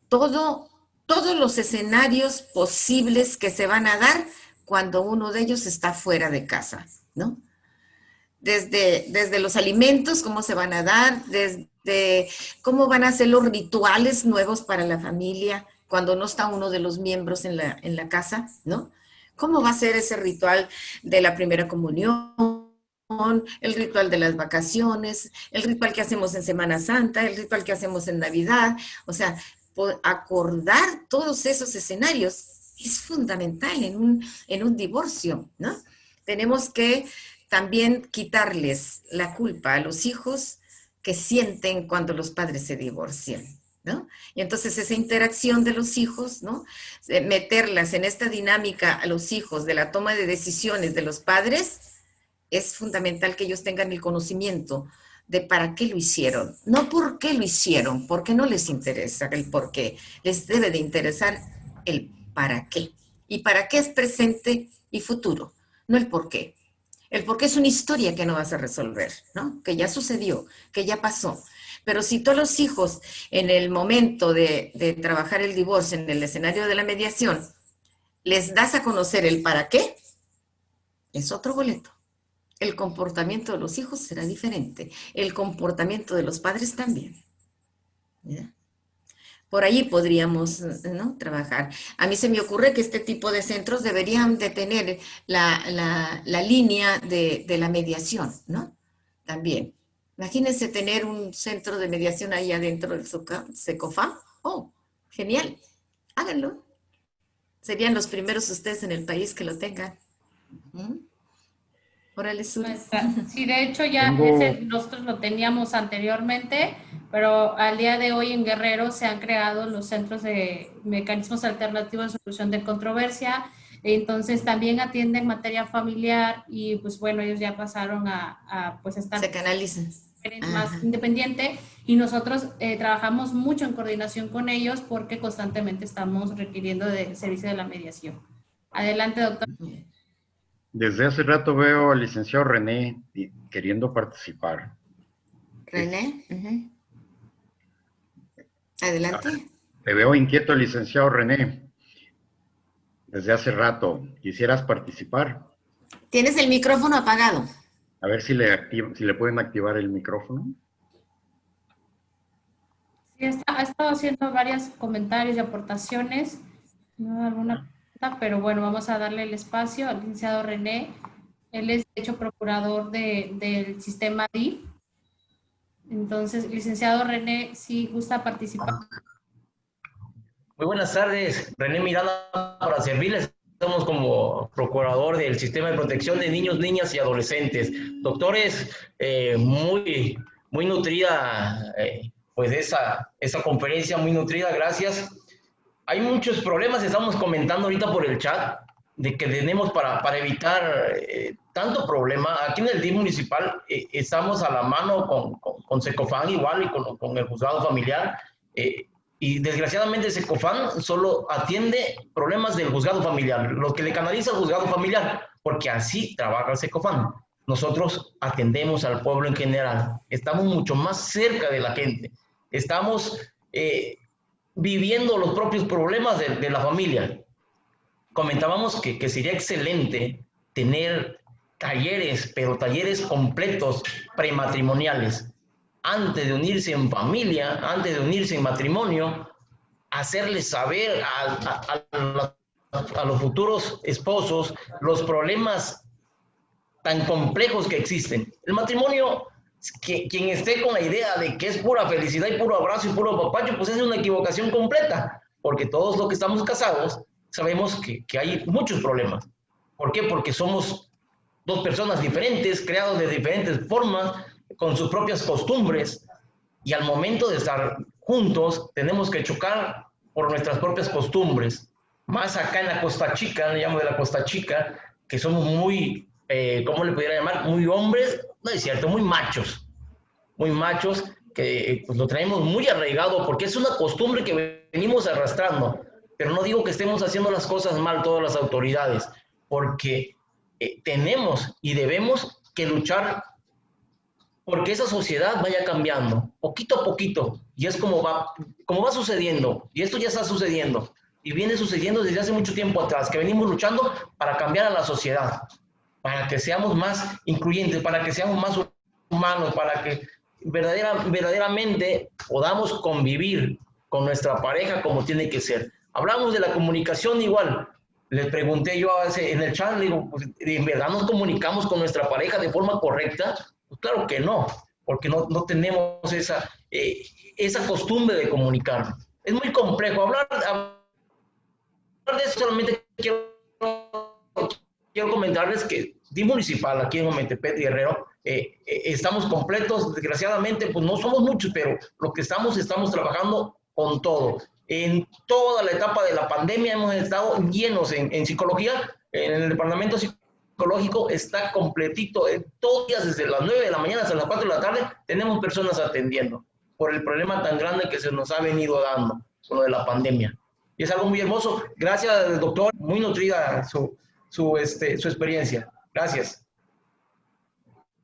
todos los escenarios posibles que se van a dar cuando uno de ellos está fuera de casa, ¿no? Desde los alimentos, cómo se van a dar, desde cómo van a ser los rituales nuevos para la familia cuando no está uno de los miembros en la casa, ¿no? ¿Cómo va a ser ese ritual de la primera comunión? El ritual de las vacaciones, el ritual que hacemos en Semana Santa, el ritual que hacemos en Navidad, o sea, acordar todos esos escenarios es fundamental en un divorcio, ¿no? Tenemos que también quitarles la culpa a los hijos que sienten cuando los padres se divorcian, ¿no? Y entonces esa interacción de los hijos, ¿no? Meterlas en esta dinámica a los hijos de la toma de decisiones de los padres, es fundamental que ellos tengan el conocimiento de para qué lo hicieron, no por qué lo hicieron, porque no les interesa el por qué, les debe de interesar el para qué. Y para qué es presente y futuro, no el por qué. El por qué es una historia que no vas a resolver, ¿no? Que ya sucedió, que ya pasó. Pero si todos los hijos en el momento de trabajar el divorcio, en el escenario de la mediación, les das a conocer el para qué, es otro boleto. El comportamiento de los hijos será diferente. El comportamiento de los padres también. ¿Ya? Por ahí podríamos, ¿no?, trabajar. A mí se me ocurre que este tipo de centros deberían de tener la línea de la mediación, ¿no? También. Imagínense tener un centro de mediación ahí adentro del SECOFAM. ¡Oh, genial! Háganlo. Serían los primeros ustedes en el país que lo tengan. Órale, Suri. Sí, de hecho ya nosotros lo teníamos anteriormente, pero al día de hoy en Guerrero se han creado los centros de mecanismos alternativos de solución de controversia. Entonces también atienden materia familiar y pues bueno, ellos ya pasaron a pues estar... Se canalizan. Más independiente, y nosotros trabajamos mucho en coordinación con ellos porque constantemente estamos requiriendo del servicio de la mediación. Adelante, doctor. Desde hace rato veo al licenciado René queriendo participar. René, adelante. Te veo inquieto, licenciado René. Desde hace rato. ¿Quisieras participar? Tienes el micrófono apagado. A ver si le pueden activar el micrófono. Sí, ha estado haciendo varios comentarios y aportaciones. No alguna pregunta, pero bueno, vamos a darle el espacio al licenciado René. Él es, de hecho, procurador del sistema DIF. Entonces, licenciado René, si gusta participar. Muy buenas tardes, René Miranda, para servirles. Estamos como procurador del Sistema de Protección de Niños, Niñas y Adolescentes. Doctores, muy nutrida, pues esa conferencia muy nutrida, gracias. Hay muchos problemas, estamos comentando ahorita por el chat, de que tenemos para evitar tanto problema. Aquí en el DIF municipal estamos a la mano con SECOFAM igual y con el juzgado familiar. Y desgraciadamente SECOFAM solo atiende problemas del juzgado familiar, lo que le canaliza al juzgado familiar, porque así trabaja el SECOFAM. Nosotros atendemos al pueblo en general, estamos mucho más cerca de la gente, estamos viviendo los propios problemas de la familia. Comentábamos que sería excelente tener talleres, pero talleres completos prematrimoniales. Antes de unirse en familia, antes de unirse en matrimonio, hacerles saber a los futuros esposos los problemas tan complejos que existen. El matrimonio, quien esté con la idea de que es pura felicidad y puro abrazo y puro papacho, pues es una equivocación completa, porque todos los que estamos casados sabemos que hay muchos problemas. ¿Por qué? Porque somos dos personas diferentes, creados de diferentes formas, con sus propias costumbres, y al momento de estar juntos tenemos que chocar por nuestras propias costumbres. Más acá en la Costa Chica, le llamo de la Costa Chica, que somos muy, ¿cómo le pudiera llamar? Muy hombres, no es cierto, muy machos, que pues lo traemos muy arraigado porque es una costumbre que venimos arrastrando. Pero no digo que estemos haciendo las cosas mal todas las autoridades, porque tenemos y debemos que luchar porque esa sociedad vaya cambiando, poquito a poquito, y es como va sucediendo, y esto ya está sucediendo, y viene sucediendo desde hace mucho tiempo atrás, que venimos luchando para cambiar a la sociedad, para que seamos más incluyentes, para que seamos más humanos, para que verdaderamente podamos convivir con nuestra pareja como tiene que ser. Hablamos de la comunicación igual. Les pregunté yo en el chat, le digo, pues, ¿en verdad nos comunicamos con nuestra pareja de forma correcta? Pues claro que no, porque no tenemos esa costumbre de comunicar. Es muy complejo. Hablar de eso solamente quiero comentarles que DIF municipal aquí en Ometepec, Guerrero, estamos completos. Desgraciadamente, pues no somos muchos, pero lo que estamos trabajando con todo. En toda la etapa de la pandemia hemos estado llenos en psicología, en el departamento de psicológico está completito. Todos los días, desde las 9 de la mañana hasta las 4 de la tarde, tenemos personas atendiendo por el problema tan grande que se nos ha venido dando con lo de la pandemia. Y es algo muy hermoso. Gracias, doctor. Muy nutrida su experiencia. Gracias.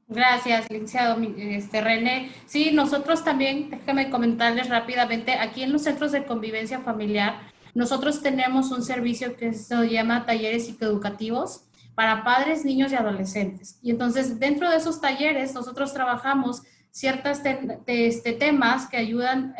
Gracias, licenciado René. Sí, nosotros también, déjame comentarles rápidamente, aquí en los centros de convivencia familiar, nosotros tenemos un servicio que se llama talleres psicoeducativos para padres, niños y adolescentes. Y entonces, dentro de esos talleres, nosotros trabajamos ciertos temas que ayudan,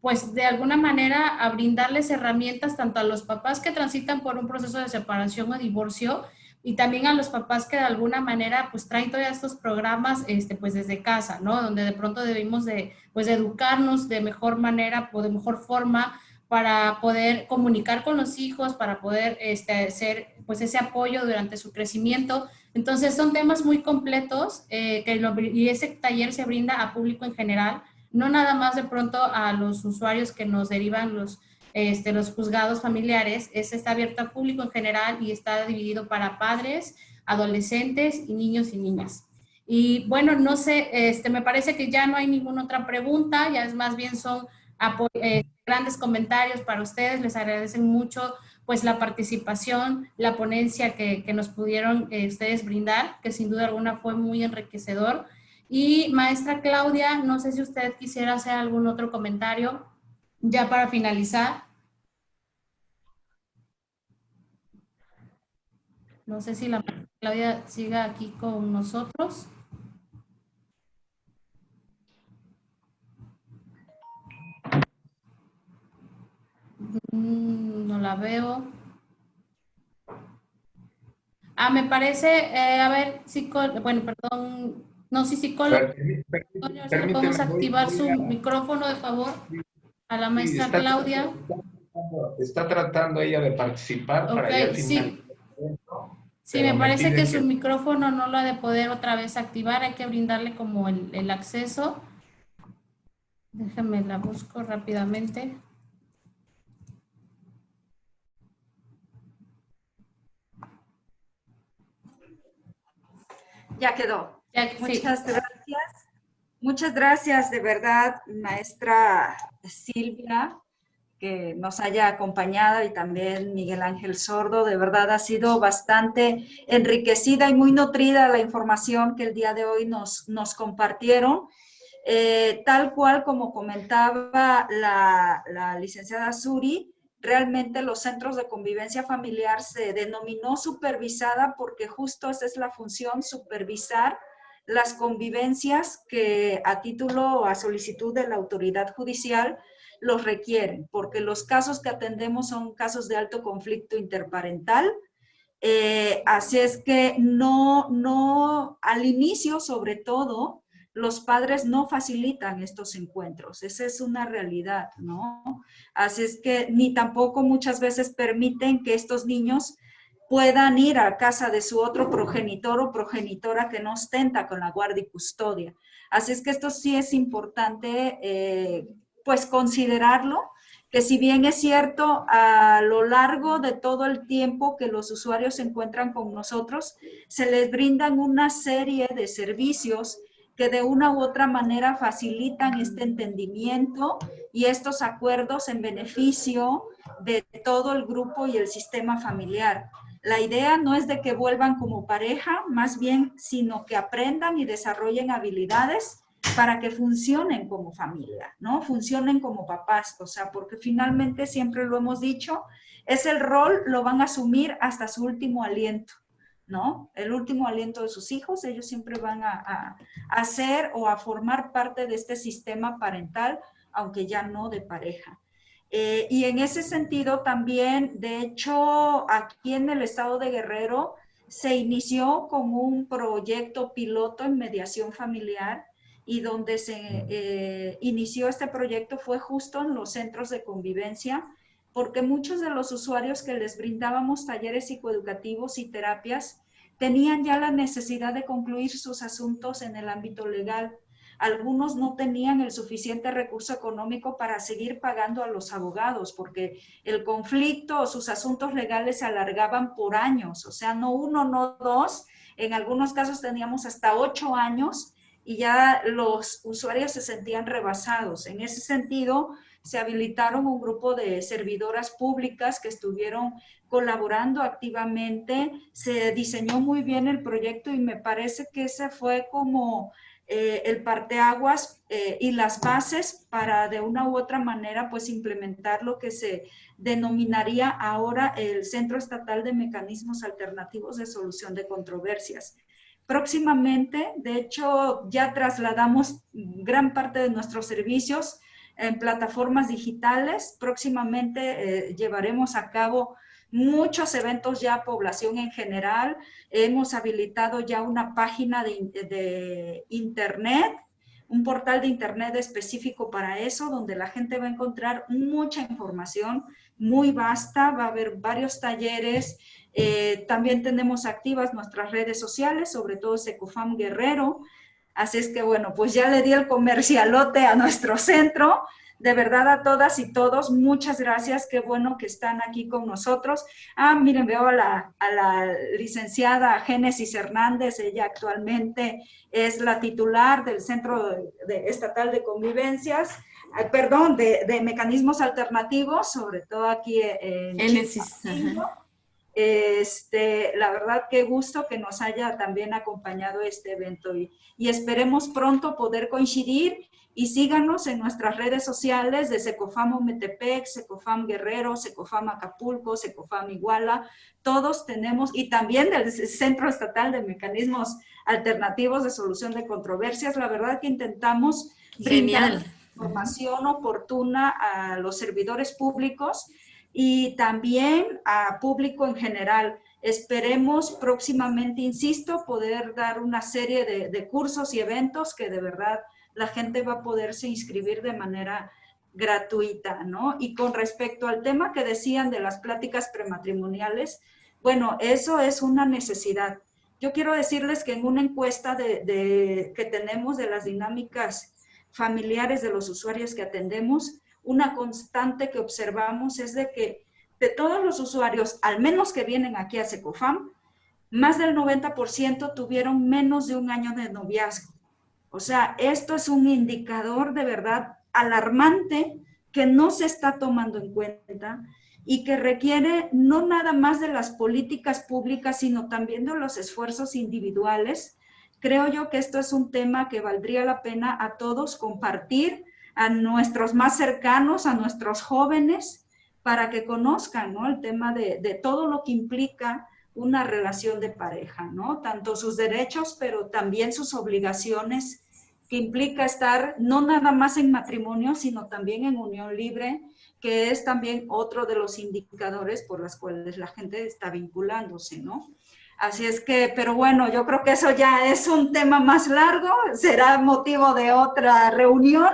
pues, de alguna manera a brindarles herramientas tanto a los papás que transitan por un proceso de separación o divorcio, y también a los papás que de alguna manera pues traen todos estos programas pues desde casa, ¿no? Donde de pronto debemos de pues educarnos de mejor manera o de mejor forma para poder comunicar con los hijos, para poder hacer pues ese apoyo durante su crecimiento. Entonces son temas muy completos y ese taller se brinda a público en general, no nada más de pronto a los usuarios que nos derivan los juzgados familiares. Está abierto al público en general y está dividido para padres, adolescentes y niños y niñas. Y bueno, no sé, me parece que ya no hay ninguna otra pregunta, ya es más bien son grandes comentarios para ustedes. Les agradecen mucho pues la participación, la ponencia que nos pudieron ustedes brindar, que sin duda alguna fue muy enriquecedor. Y maestra Claudia, no sé si usted quisiera hacer algún otro comentario ya para finalizar. No sé si la maestra Claudia siga aquí con nosotros. No la veo. Me parece, a ver, bueno, perdón, no, sí, psicólogo. ¿Podemos activar su micrófono, de favor, a la maestra Claudia? Está tratando ella de participar para ya al final. Sí, me parece que su micrófono no lo ha de poder otra vez activar, hay que brindarle como el acceso. Déjenme la busco rápidamente. Ya quedó. Muchas Sí. gracias. Muchas gracias de verdad, maestra Silvia, que nos haya acompañado, y también Miguel Ángel Sordo. De verdad ha sido bastante enriquecida y muy nutrida la información que el día de hoy nos compartieron. Tal cual como comentaba la licenciada Suri, realmente los centros de convivencia familiar se denominó supervisada porque justo esa es la función, supervisar las convivencias que a título o a solicitud de la autoridad judicial los requieren, porque los casos que atendemos son casos de alto conflicto interparental. Así es que no, al inicio sobre todo, los padres no facilitan estos encuentros, esa es una realidad, ¿no? Así es que ni tampoco muchas veces permiten que estos niños puedan ir a casa de su otro progenitor o progenitora que no ostenta con la guardia y custodia. Así es que esto sí es importante, pues considerarlo, que si bien es cierto, a lo largo de todo el tiempo que los usuarios se encuentran con nosotros, se les brindan una serie de servicios que de una u otra manera facilitan este entendimiento y estos acuerdos en beneficio de todo el grupo y el sistema familiar. La idea no es de que vuelvan como pareja, más bien, sino que aprendan y desarrollen habilidades para que funcionen como familia, ¿no? Funcionen como papás, o sea, porque finalmente, siempre lo hemos dicho, es el rol, lo van a asumir hasta su último aliento, ¿no? El último aliento de sus hijos, ellos siempre van a hacer o a formar parte de este sistema parental, aunque ya no de pareja. Y en ese sentido también, de hecho, aquí en el estado de Guerrero se inició con un proyecto piloto en mediación familiar, y donde se inició este proyecto fue justo en los centros de convivencia, porque muchos de los usuarios que les brindábamos talleres psicoeducativos y terapias tenían ya la necesidad de concluir sus asuntos en el ámbito legal. algunos no tenían el suficiente recurso económico para seguir pagando a los abogados, porque el conflicto o sus asuntos legales se alargaban por años, o sea, no 1, no 2, en algunos casos teníamos hasta 8 años y ya los usuarios se sentían rebasados. En ese sentido, se habilitaron un grupo de servidoras públicas que estuvieron colaborando activamente, se diseñó muy bien el proyecto y me parece que ese fue como el parteaguas y las bases para de una u otra manera pues implementar lo que se denominaría ahora el Centro Estatal de Mecanismos Alternativos de Solución de Controversias. Próximamente, de hecho, ya trasladamos gran parte de nuestros servicios en plataformas digitales. Próximamente llevaremos a cabo muchos eventos ya a población en general. Hemos habilitado ya una página de internet, un portal de internet específico para eso, donde la gente va a encontrar mucha información muy vasta, va a haber varios talleres. También tenemos activas nuestras redes sociales, sobre todo Secofam Guerrero. Así es que bueno, pues ya le di el comercialote a nuestro centro. De verdad a todas y todos, muchas gracias, qué bueno que están aquí con nosotros. Miren, veo a la licenciada Génesis Hernández, ella actualmente es la titular del Centro Estatal de Convivencias, de Mecanismos Alternativos, sobre todo aquí en Génesis. La verdad, qué gusto que nos haya también acompañado este evento y esperemos pronto poder coincidir. Y síganos en nuestras redes sociales de Secofam Ometepec, Secofam Guerrero, Secofam Acapulco, Secofam Iguala. Todos tenemos, y también del Centro Estatal de Mecanismos Alternativos de Solución de Controversias. La verdad que intentamos brindar información oportuna a los servidores públicos y también a público en general. Esperemos próximamente, insisto, poder dar una serie de cursos y eventos que de verdad la gente va a poderse inscribir de manera gratuita, ¿no? Y con respecto al tema que decían de las pláticas prematrimoniales, bueno, eso es una necesidad. Yo quiero decirles que en una encuesta que tenemos de las dinámicas familiares de los usuarios que atendemos, una constante que observamos es de que de todos los usuarios, al menos que vienen aquí a Secofam, más del 90% tuvieron menos de un año de noviazgo. O sea, esto es un indicador de verdad alarmante que no se está tomando en cuenta y que requiere no nada más de las políticas públicas, sino también de los esfuerzos individuales. Creo yo que esto es un tema que valdría la pena a todos compartir, a nuestros más cercanos, a nuestros jóvenes, para que conozcan, ¿no?, el tema de todo lo que implica una relación de pareja, ¿no? Tanto sus derechos, pero también sus obligaciones, que implica estar no nada más en matrimonio, sino también en unión libre, que es también otro de los indicadores por los cuales la gente está vinculándose, ¿no? Así es que, pero bueno, yo creo que eso ya es un tema más largo, será motivo de otra reunión,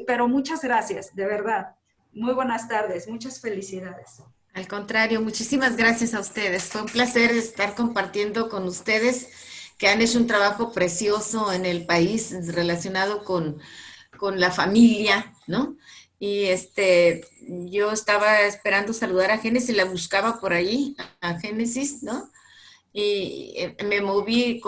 pero muchas gracias, de verdad. Muy buenas tardes, muchas felicidades. Al contrario, muchísimas gracias a ustedes. Fue un placer estar compartiendo con ustedes, que han hecho un trabajo precioso en el país relacionado con la familia, ¿no? Y yo estaba esperando saludar a Génesis, la buscaba por ahí, a Génesis, ¿no? Y me moví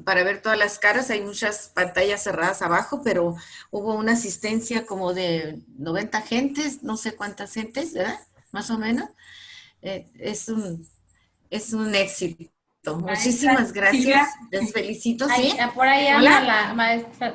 para ver todas las caras. Hay muchas pantallas cerradas abajo, pero hubo una asistencia como de 90 gentes, no sé cuántas gentes, ¿verdad? Más o menos. Es un éxito. Muchísimas gracias. Silvia, les felicito. ¿Sí? Por ahí anda la maestra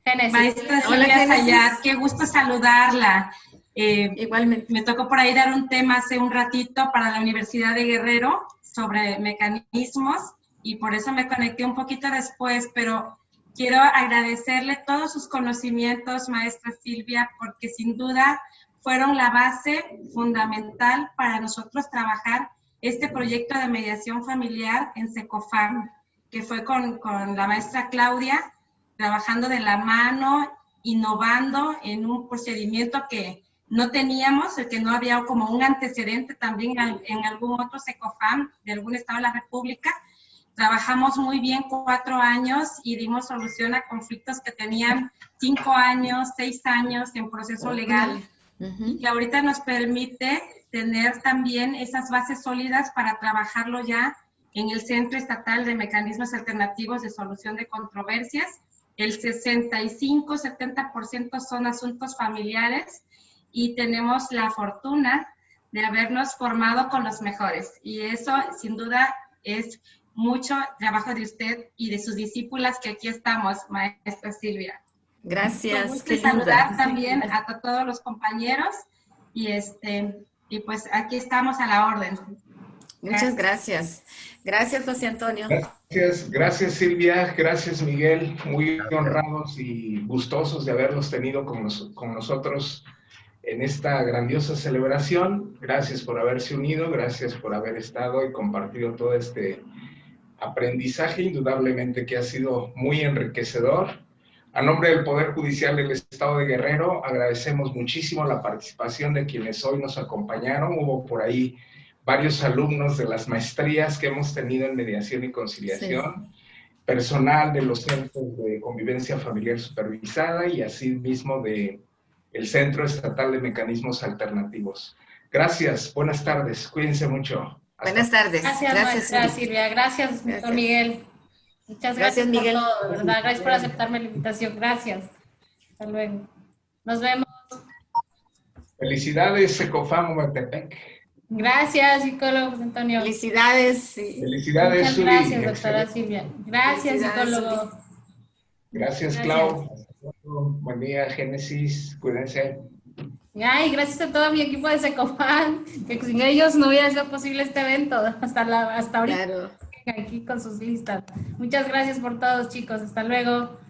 Génesis. Maestra Silvia Sayat, qué gusto saludarla. Igualmente. Me tocó por ahí dar un tema hace un ratito para la Universidad de Guerrero sobre mecanismos y por eso me conecté un poquito después, pero quiero agradecerle todos sus conocimientos, maestra Silvia, porque sin duda fueron la base fundamental para nosotros trabajar este proyecto de mediación familiar en Secofam, que fue con la maestra Claudia, trabajando de la mano, innovando en un procedimiento que no teníamos, el que no había como un antecedente también en algún otro Secofam de algún estado de la República, Trabajamos muy bien 4 años y dimos solución a conflictos que tenían 5 años, 6 años en proceso legal, y que ahorita nos permite tener también esas bases sólidas para trabajarlo ya en el Centro Estatal de Mecanismos Alternativos de Solución de Controversias. El 65-70% son asuntos familiares y tenemos la fortuna de habernos formado con los mejores. Y eso, sin duda, es mucho trabajo de usted y de sus discípulas que aquí estamos, maestra Silvia. Gracias. Qué saludar también a todos los compañeros y pues aquí estamos a la orden. Muchas gracias. Gracias, José Antonio. Gracias Silvia, gracias Miguel, muy honrados y gustosos de haberlos tenido con nosotros en esta grandiosa celebración. Gracias por haberse unido, gracias por haber estado y compartido todo este aprendizaje, indudablemente que ha sido muy enriquecedor. A nombre del Poder Judicial del Estado de Guerrero, agradecemos muchísimo la participación de quienes hoy nos acompañaron. Hubo por ahí varios alumnos de las maestrías que hemos tenido en mediación y conciliación, personal de los centros de convivencia familiar supervisada y asimismo del Centro Estatal de Mecanismos Alternativos. Gracias, buenas tardes, cuídense mucho. Buenas tardes. Gracias, maestra Silvia. Gracias, doctor Miguel. Muchas gracias Miguel. por todo, ¿verdad? Gracias por aceptarme la invitación. Gracias. Hasta luego. Nos vemos. Felicidades, Secofam Huatepec. Gracias, psicólogo José Antonio. Felicidades. Felicidades, Muchas Suri. gracias, doctora Silvia. Gracias, psicólogo. Gracias, Clau. Buen día, Génesis. Cuídense. Ay, gracias a todo mi equipo de Secofam, que sin ellos no hubiera sido posible este evento hasta ahorita. Claro. Aquí con sus listas. Muchas gracias por todos, chicos. Hasta luego.